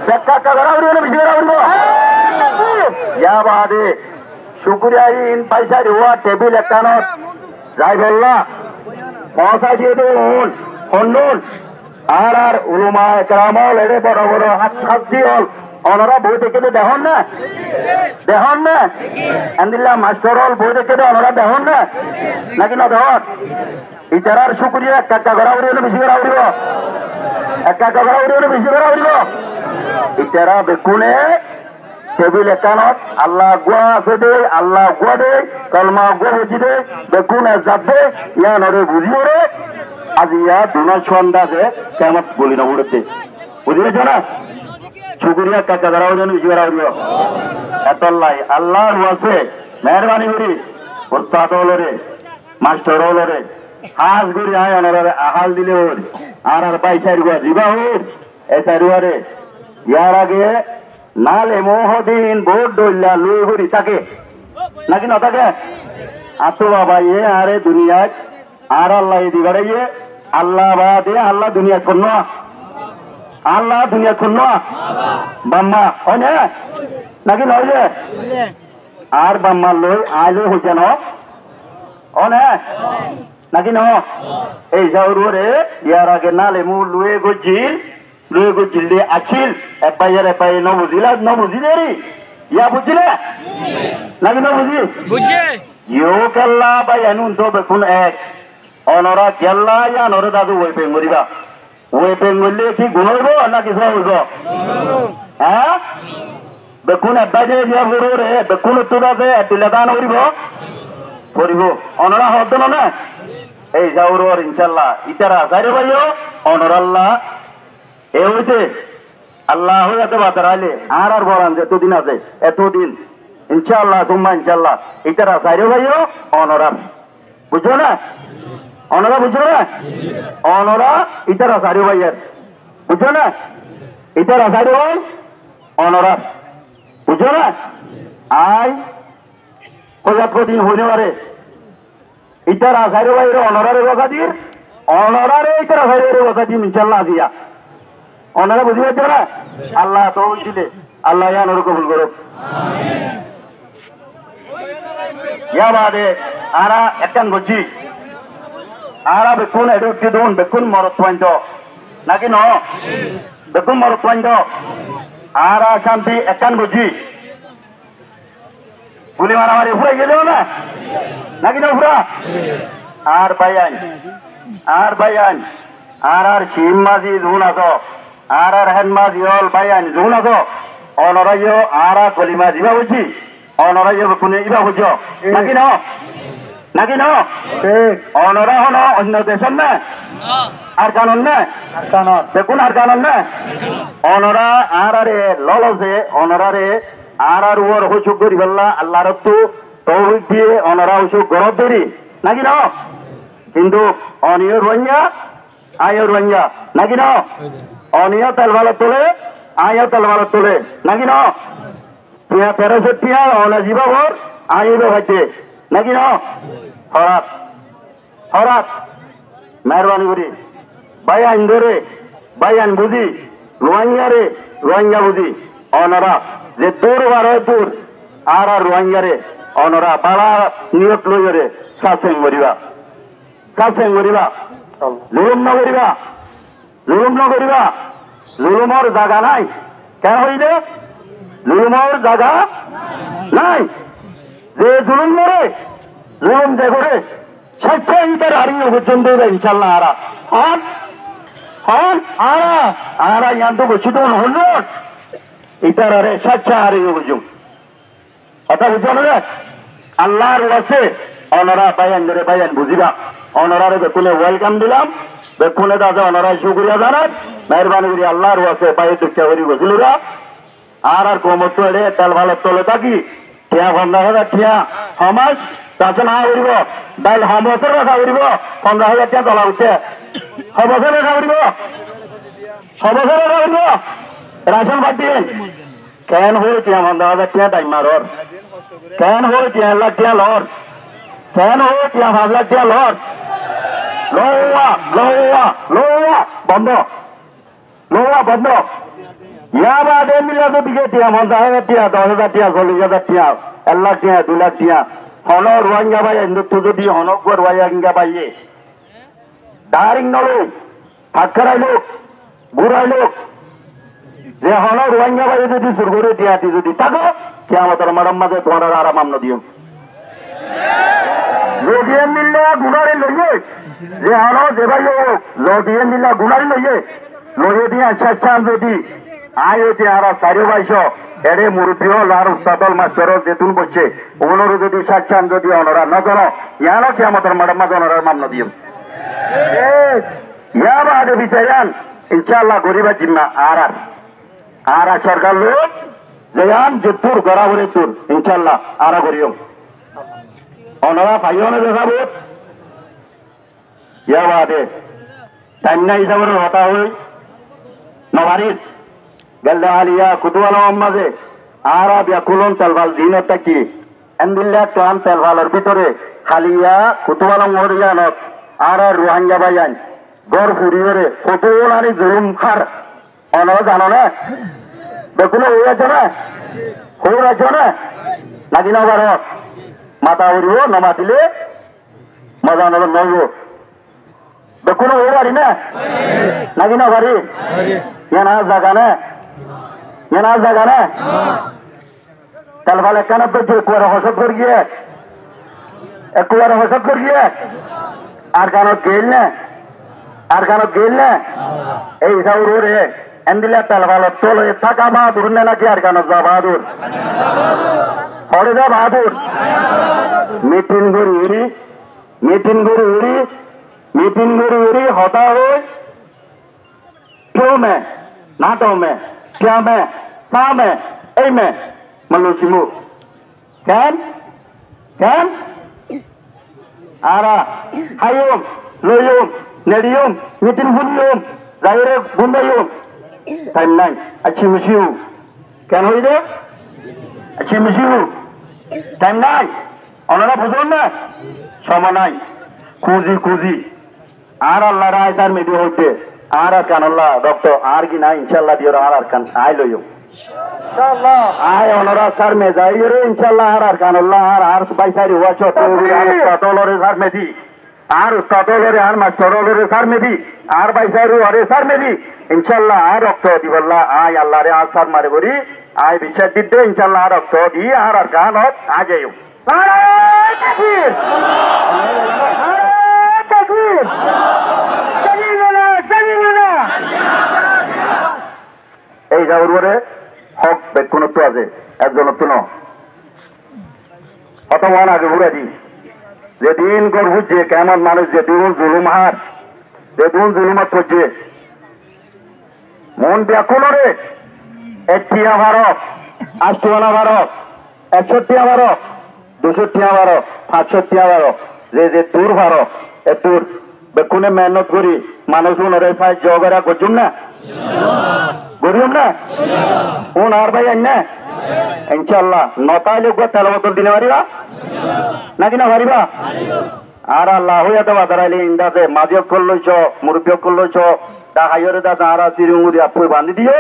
এক কাকা করা উড়িব বেশি করা উড়িব ইয়া বাদে শুকুরিয়া ইন পয়সা ও টেবিল একানত যাই বললা পয়সা দিয়ে দেন হন্নুন আর উলুমা একরামল এড়ে বড় বড় হাতি হল অনরা বই দেখে দেখুন না আন্দিল্লা মাস্টার হল বই দেখে অনরা দেখুন না নাকি না দেখুন ইতারার শুকুরিয়া এক কাকা করা উড়িব বেশি করা উড়িব এক কাকা করা উড়িব বেশি করা উড়িব ইতারা বেকুনে টেবিল একানত আল্লাহ গুয়া আছে দে আল্লাহ গুয়া দে কলমা গুয়া বুঝি দে বেকুনে যাবে ইয়া নরে বুঝিও রে আজ ইয়া দুনা সন্দাসে কেমন বলি না উড়তে বুঝিয়েছ না শুকুরিয়া কাকা ধরাও যেন বেশি করা উড়িব এতল্লাই আল্লাহ আছে মেহরবানি করি ওস্তাদ হল রে মাস্টার হল রে হাজ করি আয় অনরে আহাল দিলে ওর আর পয়সার গুয়া দিবা ওর এ সারুয়ারে ইয়ার আগে নালে মোহদিন ভোট ডইলা লুই ঘুরি থাকে নাকি না থাকে আতো বাবা ইয়ে আরে দুনিয়ায় আর আল্লাহ দিবারে ইয়ে আল্লাহ বাদে আল্লাহ দুনিয়া শূন্য আল্লাহ দুনিয়া শূন্য বাম্মা হয় না নাকি নয় যে আর বাম্মা লই আইলে হইছে ন অনে নাকি ন এই যাওরে ইয়ার আগে নালে মু লুয়ে গজিল দিয়ে আছিল এপাইয়ার এপাই ন বুঝিলে রে ইয়া বুঝিলে নাকি ন বুঝি ইউ কেল্লা বাই আনুন তো বেকুন এক অনরা কেল্লা ইয়া নরে দাদু ওই পেঙ্গরিবা ওই পেঙ্গলে কি গুণ হইব না কিছু হইব হ্যাঁ বেকুন এবাই যে ইয়া গুরু রে বেকুন তোরা যে এটিলে দান করিব অনরা হদ না এই যাওর ইনশাল্লাহ ইতারা যাইরে ভাইও অনরাল্লাহ এ হইতে আল্লাহ এত বাতারাইলে আর বলান যে এতদিন আছে এতদিন ইনশাল্লাহ তোমা ইনশাল্লাহ ইতারা যাইরে ভাইও অনরা বুঝছো না অনরা বুঝছো না অনরা ইতারা যাইরে ভাইয়ের বুঝছো না ইতারা যাইরে ভাই অনরা বুঝছো না আই কদিন হইতে পারে ইতারা যাইরে ভাইয়ের অনরারে বসাদির অনরারে ইতারা যাইরে বসাদিন ইনশাল্লাহ দিয়া অনারা বুঝি পারছো না আল্লাহ তো দিলে আল্লাহ ইয়ানোর কবুল করুক ইয়া বাদে আরা একখান বলছি আরা বেকুন এডু উঠি দুন বেকুন মরত পয়েন্ট নাকি ন বেকুন মরত পয়েন্ট আরা শান্তি একখান বলছি গুলি মারামারি ফুরাই গেলেও না নাকি না ফুরা আর বাইয়ান আর শিম মাঝি জুন আছো আর হেন মাঝি হল বাইয়ান জুন আছো অনরাইয় আর কলিমা দিবা বুঝছি অনরাইয় কোনে ইবা বুঝছ নাকি ন অনরা হন অন্য দেশের না আর কানন না দেখুন আর কানন না অনরা আর ললসে অনরারে আর ওর হুসুক করি বললা আল্লাহ রত্তু তৌফিক দিয়ে অনরা হুসুক গরব ধরি নাকি ন কিন্তু অনিয় রোহিঙ্গা আয়র রোহিঙ্গা নাকি ন অনিয় তেল ভালো তোলে আয় তেল ভালো তোলে নাকি ন টিয়া 1300 টিয়া অনা জীবর আইবে হইতে নাকি ন হরাত মেহরবানি করি বাইয়ান ধরে বাইয়ান বুঝি রোহিঙ্গা বুঝি অনরা যে তোর বার হয় তোর আর রোহিঙ্গারে অনরা বালা নিয়ত লইরে সাসেং করিবা জুলুম নকরিবা জুলুমর জায়গা নাই কেন হইলে জুলুমর জায়গা নাই যে জুলুম করে জুলুম যে করে স্বেচ্ছা ইটার হারিয়ে পর্যন্ত ইনশাল্লাহ আরা হন হন আরা ইয়ান তো বলছি তো হল ইটার আরে স্বেচ্ছা হারিয়ে বুঝুম কথা বুঝো না আল্লাহর আছে অনরা বায়ান ধরে বায়ান বুঝিবা অনরারে বেকুনে ওয়েলকাম দিলাম বেকুনে দাদা অনরায় শুক্রিয়া জানান মেহরবানি করি আল্লাহর আছে পায়ে দুঃখা করি বুঝলিরা আর কমত এড়ে তেল ভালো তলে থাকি টিয়া 15,000 টিয়া সমাজ তাছে না উড়িব ডাইল সমবছর রাখা উড়িব 15,000 টিয়া তলা উঠে সবছর রাখা উড়িব সবছর রাখা উড়িব রাশন পাতি কেন হয়ে টিয়া 15,000 টিয়া টাইম মারর কেন হয়ে টিয়া 1 লাখ টিয়া লর কেন হয়ে টিয়া 5 লাখ টিয়া লর লোয়া বন্ধ লোয়া বন্ধ ইয়া বাদে মিলা তো দিকে টিয়া 50,000 টিয়া 10,000 টিয়া 40,000 টিয়া 1 লাখ টিয়া 2 লাখ টিয়া হন রোহিঙ্গা ভাই হিন্দুত্ব যদি হনক রোহিঙ্গা ভাইয়ে দারিং নলো থাকারাই লোক বুড়াই লোক যে হন রোহিঙ্গা ভাই যদি শুরু করে টিয়াটি যদি থাকো কেয়ামতের মারাম মাঝে তোমার আরাম আমন দিও লদিয়ে মিললে গুনারি লইয়ে যে হন যে ভাই হোক লদিয়ে মিললে গুনারি লইয়ে লইয়ে দিয়ে আচ্ছা যদি আয় হচ্ছে আর 4,200 এড়ে মুরব্বী হল আর উস্তাদল মাস্টার যেতুন বলছে ওনারও যদি সাচ্ছান যদি অনরা না জানো ইয়ারও কেমতের ম্যাডাম মাঝে অনরার মামলা দিও ইয়া বাদে বিচারান ইনশাআল্লাহ গরিবের জিম্মা আর সরকার লোক যেয়ান যেতুর গড়াবরে তুর ইনশাআল্লাহ আরা করিও অনরা পাইও না দেখাবো ইয়া বাদে টাইম না হিসাবে হতা হই নবারিস গেলে আলিয়া কুতুয়ালা মাঝে আরা ব্যাকুলন তেলভাল দিনটা কি এন্দিল্লা টান তেলভালের ভিতরে খালিয়া কুতুয়ালা মরিয়ানত আর রোহিঙ্গা বাইয়ান গড় ফুরিয়ে কতলারি জুলুম খার অন জানো না বেকুলো হয়ে আছে না হয়ে আছে না নাকি না বার মাথা উড়িব নমাতিলে মজা নল নইব বেকুলো হয়ে পারি না নাকি না পারি না জায়গা না এনার জায়গা না তেলফাল একখানা তো একুয়ারে হসত করিয়ে আর কানত গেল না এই সাউরে এন্দিলা তেলফাল তোলে থাকা বাহাদুর না নাকি আর কানত যা বাহাদুর হরে যা বাহাদুর মিটিং করে উড়ি হতা হই কেউ মে না তো মে क्या में सा में ए में मलुसिमु कैन आरा हायुम लोयुम नेडियुम मिटिन हुनियुम जायरे बुंदायुम टाइम नाइन अच्छी मुसिउ कैन होई दे अच्छी मुसिउ टाइम नाइन ओनारा बुझुन ना समय नाइन कुजी আর আল্লাহ রায় তার মেদি হইতে আর কান আল্লাহ ডক্টর আর কি না ইনশাআল্লাহ দিও আর কান আই লইও ইনশাআল্লাহ আই অনরা স্যার মে যাই রে ইনশাআল্লাহ আর কান আল্লাহ আর বাইসারি ওয়া ছোট উস্তাদলরে স্যার মেদি আর উস্তাদলরে আর মাস্টারলরে স্যার মেদি আর বাইসারি আরে স্যার মেদি ইনশাআল্লাহ আর রক্ত দিবল্লাহ আই আল্লাহ রে আর স্যার মারে করি আই বিচার দিতে ইনশাআল্লাহ আর রক্ত দি আর কান হত আজেও তাকবীর তাকবীর এই যাওয়ার হক বেকুনত্ব আছে একজনত্ব ন অথবা আগে ঘুরে দি যেদিন গর্ভ যে কেমন মানুষ যেদিন জুলুম হার যেদিন জুলুমাত করছে মন ব্যাকুলরে 1 ভারো 8 ভারো 61 ভারো 62 ভারো 65 ভারো যে দূর ভারো এ দূর বেকুনে মেহনত করি মানুষ উনরে ফাই জগরা করছুম না গরিম না উন আর ভাই আইন না ইনশাআল্লাহ নতাই লোক তেল বোতল দিলে পারিবা নাকি না পারিবা আর আল্লাহ হইয়া দেওয়া দাঁড়াইলে ইন্দাতে মাঝে অক্ষর লইছ মুরব্বী অক্ষর লইছ তা হাইরে দা তারা চিরুঙ্গুরি আপুই বান্ধি দিয়ে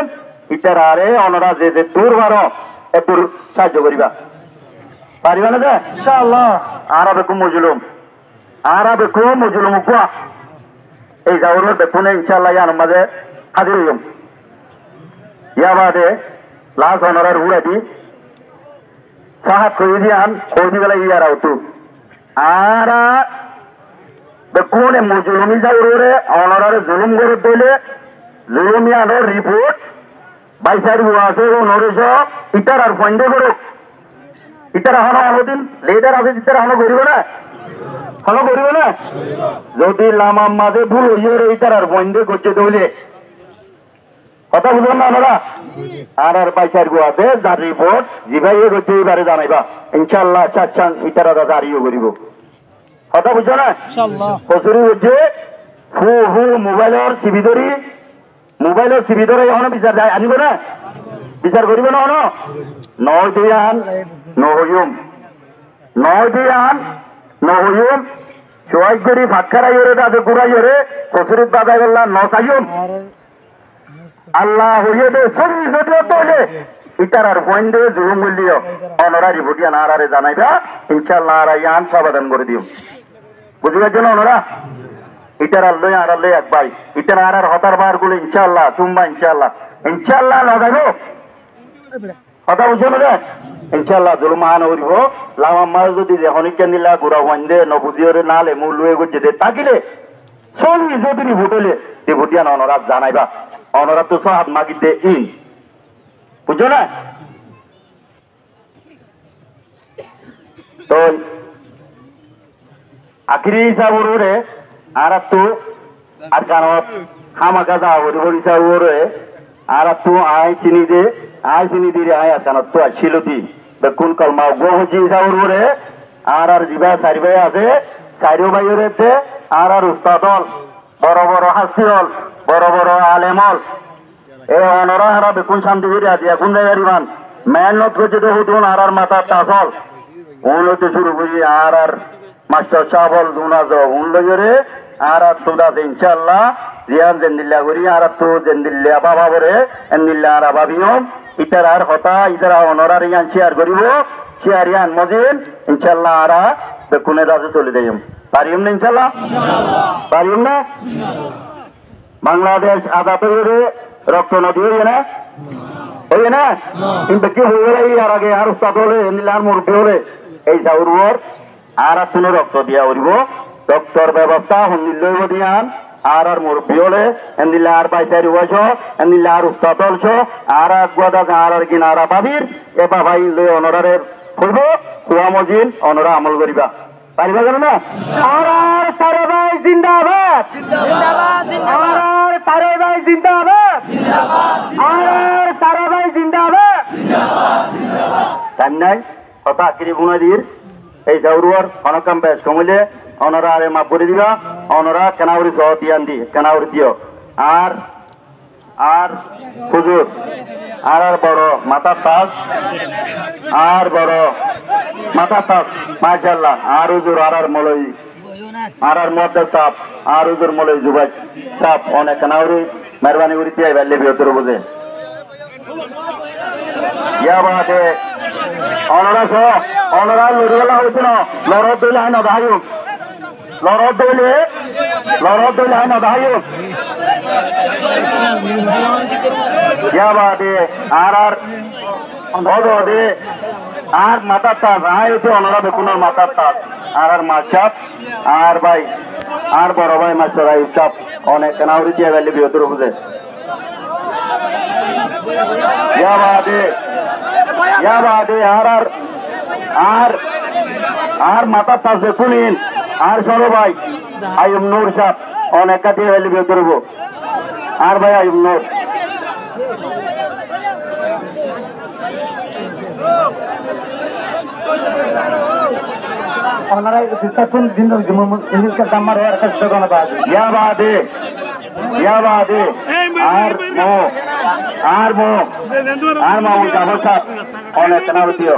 ইটার আরে অনরা যে দূর ভারো এ দূর সাহায্য করিবা পারিবা না ইনশাআল্লাহ আর বেকু মজুলুম কুয়া এই যাওয়ার বেকুনে ইনশাআল্লাহ ইয়ার মাঝে হাজির হইম ইয়া বাদে last অনারার উড়াদি sahat koydian koydibala iyara utu ara bekune mujulumi jaurore onorare zulum gore dole zulumiyano report বাইসারি ওয়াসে নরেশো ইটার আর ফন্ডে করো ইটার হনো অনুদিন লেটার আছে ইটার হনো করিব না যদি লামাম মাঝে ভুল হইয়ে ইটার আর ফন্ডে করছে দৌলে কথা বুঝলেন না ওনারা আর বাইসারি ওয়াসে যার রিপোর্ট জিভাইয়ে করছে এবারে জানাইবা ইনশাআল্লাহ চাচ্ছান ইটার আর জারিও করিব কথা বুঝছো না ইনশাআল্লাহ কসুরি হচ্ছে হু মোবাইলের সিবিদরি মোবাইলের সিবি ধরে এখনো বিচার যায় আনিব না বিচার করিব না হনো নয় দিয়ান নহয়ুম চয় করি ফাঁকারাই ওরে তাদের গুড়াই ওরে কসুরিত বাজাই বললা নসাইম আল্লাহ হইয়ে দে সবই যদিও তোলে ইটার আর পয়েন্ট দিয়ে জুলুম বললিও অনরা রিপোর্টিয়া না আরে জানাইবা ইনশাআল্লাহ আর ইয়ান সমাধান করে দিও বুঝি গেছেন অনরা ইটার আল্লই আর আল্লই এক ভাই ইটার আর হতার বার গুলো ইনশাআল্লাহ চুম্বা ইনশাআল্লাহ লাগাইব কথা বুঝছো না ইনশাআল্লাহ জুলুমান হইব লামাম্মার যদি হনিকেন দিলা গুড়া ওয়ান্দে নবুজিওরে নালে মুলুয়ে গজে দে তাকিলে সবই যদি রিপোর্টলে রিপোর্টিয়া অনরা জানাইবা অনরা তো সাহাব মাগিতে ইন বুঝছো না তো আখিরি হিসাব ওরে আর তো আর কারণ হামাকা যা হরি হরি সাহ ওরে আর তো আয় চিনি দে আয় আসান তো ছিল দি কোন কলমা গহজি সাহ ওরে আর জিবা চারি ভাই আছে চারিও ভাই ওরেতে আর উস্তাদল বড় বড় হাসিল বড় বড় আলেমল এ অনরা হারা বেকুন শান্তি করে আছে এখন জায়গার ইমান মেহনত করছে তো হতুন আর মাথার তাসল উনতে শুরু করি আর মাস্টার চাবল দুনা যাও উনলগরে আর তোদা ইনশাআল্লাহ রিয়ান জেন্দিল্লা করি আর তো জেন্দিল্লা বাবা বরে এন্দিল্লা আর বাবিয়ম ইতার আর হতা ইতার অনরা রিয়ান শেয়ার করিব শেয়ার ইয়ান মজিন ইনশাআল্লাহ আর বেকুনে রাজু চলে যাইম পারিম না ইনশাআল্লাহ পারিম না বাংলাদেশ আজাদ হয়ে রক্ত নদী হয়ে না কিন্তু কি হয়ে গেল আর আগে আর উস্তাদ হলে এন্দিল্লা আর মুরব্বী হলে এই জাউরুর আর তুমি রক্ত দিয়া উড়ব রক্তর ব্যবস্থা হুন্দিল দিয়ান আর মুরব্বী হলে এন্দিল্লা আর পাইসারি হয়েছ এন্দিল্লা আর উস্তাদ হলছ আর গুয়াদা আর কিনারা পাবির এ বাবাই লই অনরারে হইব কুয়া মজিন অনরা আমল করিবা পারিবা কেন না আর তারে ভাই জিন্দাবাদ আর তারে ভাই জিন্দাবাদ আর তারে ভাই জিন্দাবাদ তাই নাই কথা আখিরি বুনাদির এই জাউরুয়ার অনকাম বেশ কমিলে অনরা আরে মাপ করে দিবা অনরা কেনাউরি সহ দিয়ান দি কেনাউরি দিও আর হুজুর আর বড় মাথার তাজ আর বড় মাথার তাজ মাশাআল্লাহ আর হুজুর আর মলই আর মদ্দার সাপ আর হুজুর মলই জুবাই সাপ অনেক কেনাউরি মেহরবানি করি দিয়ে বাইলে বিয়তর বুঝে ইয়া বাদে অনরা সহ অনরা লড়িওয়ালা হয়েছিল লড়ত দইলে আইন অদায়ু লড়ত দইলে আইন অদায়ু ইয়া বাদে আর দে আর মাথার তাজ আয় হচ্ছে অনরা বেকুনের মাথার তাজ আর মাছাপ আর ভাই আর বড় ভাই মাস্টার আইব সাপ অনেক কেনাউরি দিয়ে বাইলে বিয়তর বুঝে ইয়া বাদে আর মাথার তাজ দেখুন আর সরো ভাই আইম নূর সাহ অনেক কাটি হইলে বিয়ে করব আর ভাই আইম নূর ইয়া বাদে আর মামুন জাফর সাহ অনেক কেনার দিও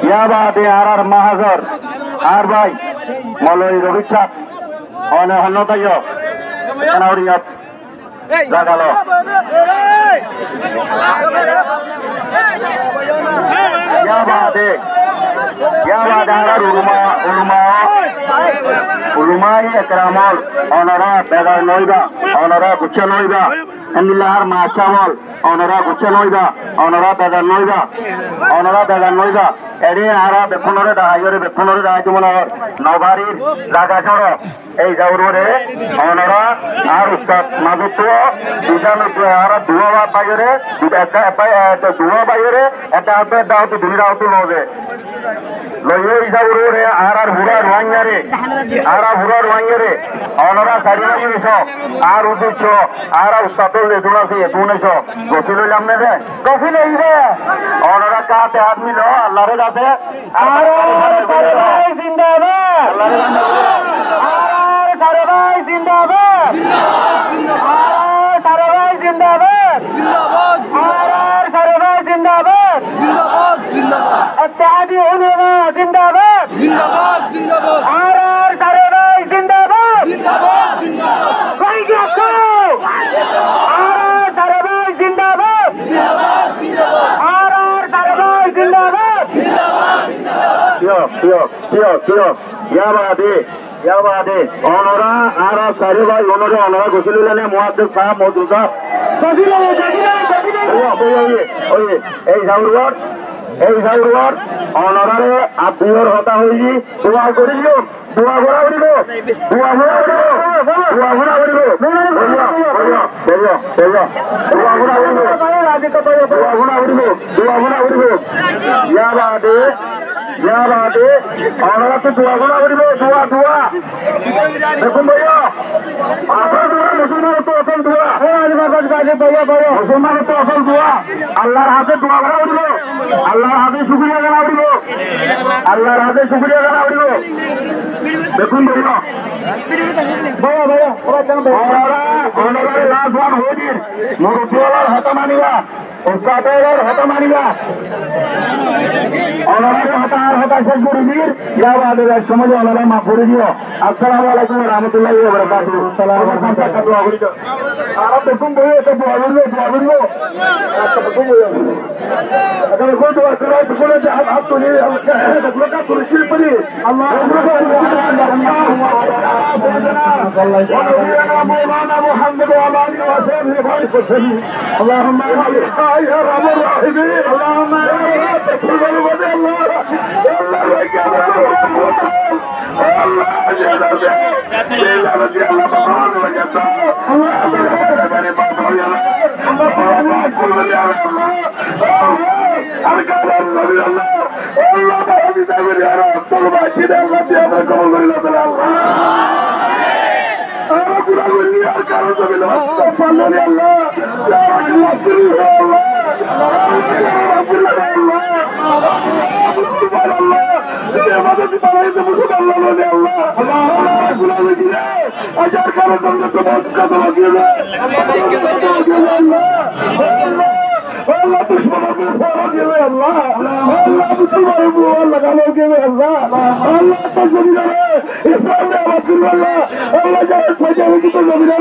ইয়া বাদে আর মাহাজর আর ভাই মলই রবি সাহ অনেক হন্নতাইও কেনাউরিয়া জাগালো ইয়া বাদে Ya badara ulumai ekramol onora bedar noiba onora kucha noiba endilahar machamol onora kucha noiba onora bedar noiba eri ara bekunore da jumona nobari daga choro ei jaurore onora ar ustad mazutto dujanu ara duwa bayore duwa bayore eta abe daw to dunira to lobe loyo jaurore ar hura ruangere onora sajina niso ar uducho ara ustad le dunase duneso gosilo lamne de gosilo ide onora kaate admi lo allah re date Sarabhai Zindabad! Sarabhai Zindabad! Sarabhai Zindabad! Sarabhai Zindabad! Ittihadi Ulama Zindabad! Sarabhai Zindabad! Koi gyasko! Sarabhai Zindabad! Sarabhai Zindabad! Pio, Yabade, Honora, Ara, Sariva, Honora, Gosilane, Moatte, Modusa. এই জাউরওয়ার অনরারে আব্দুর হতা হইজি দোয়া করিও দোয়া করা হইব ইয়াবাদে অনরা তো দোয়া করা হইব দোয়া দেখুন ভাইয়া আপনার মুসলমান তো আসল দোয়া মুসলমান তো আসল দোয়া আল্লাহর হাতে দোয়া করা হইব আল্লাহর হাতে শুকরিয়া জানা হইব দেখুন ভাইয়া অনরারে লাজওয়ান হইদির মুরব্বিওয়ালার হতা মানিবা উস্তাদের হতা মানিবা অনরারে হতা শেষ করে দির ইয়াবাদের সমাজ অনরা মাফ করে দিও আসসালামু আলাইকুম ওয়া রাহমাতুল্লাহি ওয়া বারাকাতুহু সালামু আলাইকুম আর দেখুন ভাইয়া এটা দোয়া করলো আচ্ছা দেখুন अगर कोई तो अकरा तो बोले हाथ तो नहीं देखो का पुरुषी पड़ी अल्लाह मौलाना मोहम्मद वाला वसल्लम वसल्लम اللهم يا رب الراحمين اللهم تقبل وجه الله Allah दुश्मनों को फौरन देवे अल्लाह मुसलमानों को लगाने देवे अल्लाह तो जमीन है इस्लाम ने आवाज दी अल्लाह जाए फौजाओं की तो जमीन है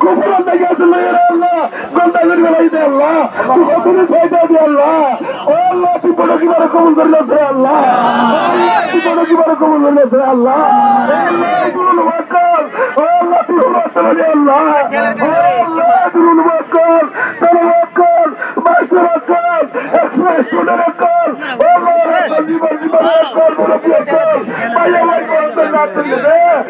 कुफर अंदर के सुन ले अल्लाह बंदा करवाई दे अल्लाह तू ने सहायता दे अल्लाह तू बड़ों की बात कबूल कर ले से अल्लाह तू बड़ों की बात कबूल कर ले से अल्लाह तू नवाकर तू नवाकर दे अल्लाह तू नवाकर तनवाकर Masyarakat, ekspres-saudarakan, Allah, Zibar-zibar-akal, Murabi-akal, Bayawai-kal, Tanat-tanat,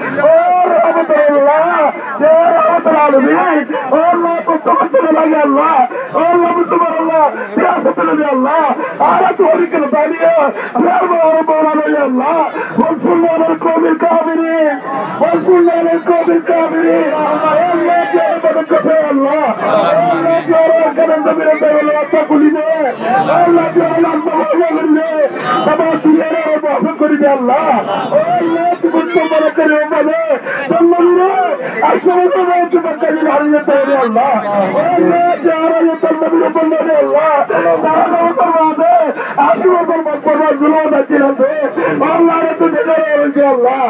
Rahmatullah, Ya Rahmatullah, Allah, Tuntun lagi Allah, Allah, Subhanallah, Siyasatullah, Allah, Arat Warikan Baliya, Yarba Warabawala, Ya Allah, Wansullah al-Qawmil Kabirin, Wansullah al-Qawmil Kabirin, Allah, Jara Badakasa, Allah, Allah, Jara Kanan Zabiran Allah takuli de Allah ta'ala sabaya gille sabah diyara baafan kori de Allah Allah tubto mara kare bale tallire ashwata de tubakali halne tere Allah Allah jara ye tallire bande de Allah ta'ala sarwade ashwata makbara zulwa dachilase Allah re tu jara de Allah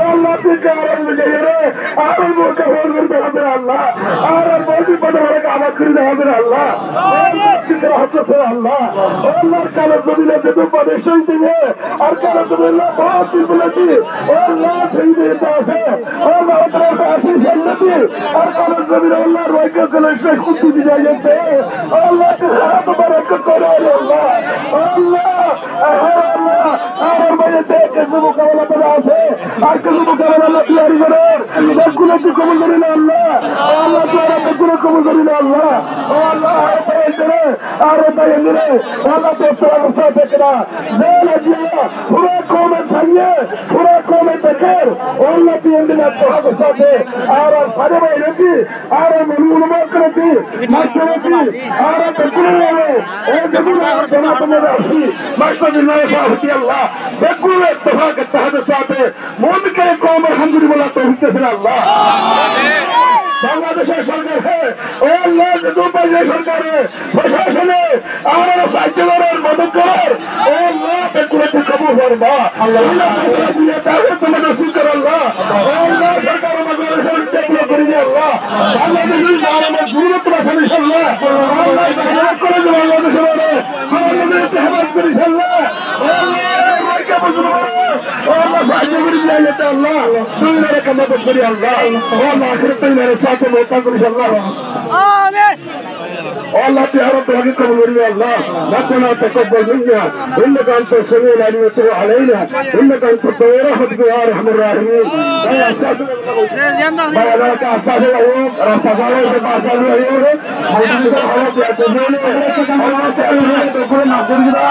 Allah tu jara de jere aar mo ka hor de Allah aar bozi padare ka করে দেওয়া হবে আল্লাহ আল্লাহ আল্লাহর কালো জমিনে যে দুপারে শহীদ দিবে আর কালো জমিল্লাহ বহুত বলেছি ও আল্লাহ শহীদ দিতে আছে ও মাদ্রাসা আসি সান্নতি আর কালো জমিনে আল্লাহর ওয়াইকে চলে শেখ কুতুব দিয়ে গেছে আল্লাহ কে সারা তোমার একটু করে আল্লাহ আল্লাহ আল্লাহ আর বাইরে থেকে মোকাবেলা করা আছে আর কিছু মোকাবেলা আল্লাহ তৈরি করেন সবগুলো তুই কবুল করি না আল্লাহ আল্লাহ তোরা সবগুলো কবুল করি না আল্লাহ ও আল্লাহ আর তাই এমনি আল্লাহ তো তোরা বসা থেকে না জেল আজিয়া পুরো কমে ছাড়িয়ে পুরো কমে থেকে আল্লাহ তুই এমনি না তোরা বসা দে আর সারে ভাই রেখি আর মনুমাত করেছি মাস্টার রেখি আর বেকুলে নেবে ও যেগুলো জমা তোমাদের আসি মাস্টার দিল্লাহ সাহতি আল্লাহ বেকুলে ইত্তেফাক ইত্তেহাদের সাথে মুনকে কওম আলহামদুলিল্লাহ তৌফিক দেন আল্লাহ বাংলাদেশের সরকার ও আল্লাহ দুবাই সরকারে প্রশাসনে আমার সাহায্য করার মদত করার ও আল্লাহ বেকুলে তুই কবুল করবা আল্লাহ দিয়ে তাহলে তোমাদের সুন্দর আল্লাহ ও আল্লাহ সরকার আমাদের ডেভেলপ করে দিয়ে আল্লাহ বাংলাদেশের আমাদের দূরত্ব রাখেন ইনশাআল্লাহ আল্লাহ হেফাজত করে দেব বাংলাদেশের আমাদের হেফাজত করে ইনশাআল্লাহ Allah sahaja beri dia ya Allah. Sungai kamu beri Allah. Allah akhirnya menyerah satu mereka beri Allah. Amin. Allah tiada bagi kamu beri Allah. Nakuna takabbar minna. Inna kan tersebut lagi itu alaina. Inna kan tertawar hati ya Rahman Rahim. Saya asas. Saya nak asas lagi. Rasa saya itu asas lagi. Saya bisa awak dia tu ni. Allah tiada beri tu pun nasib kita.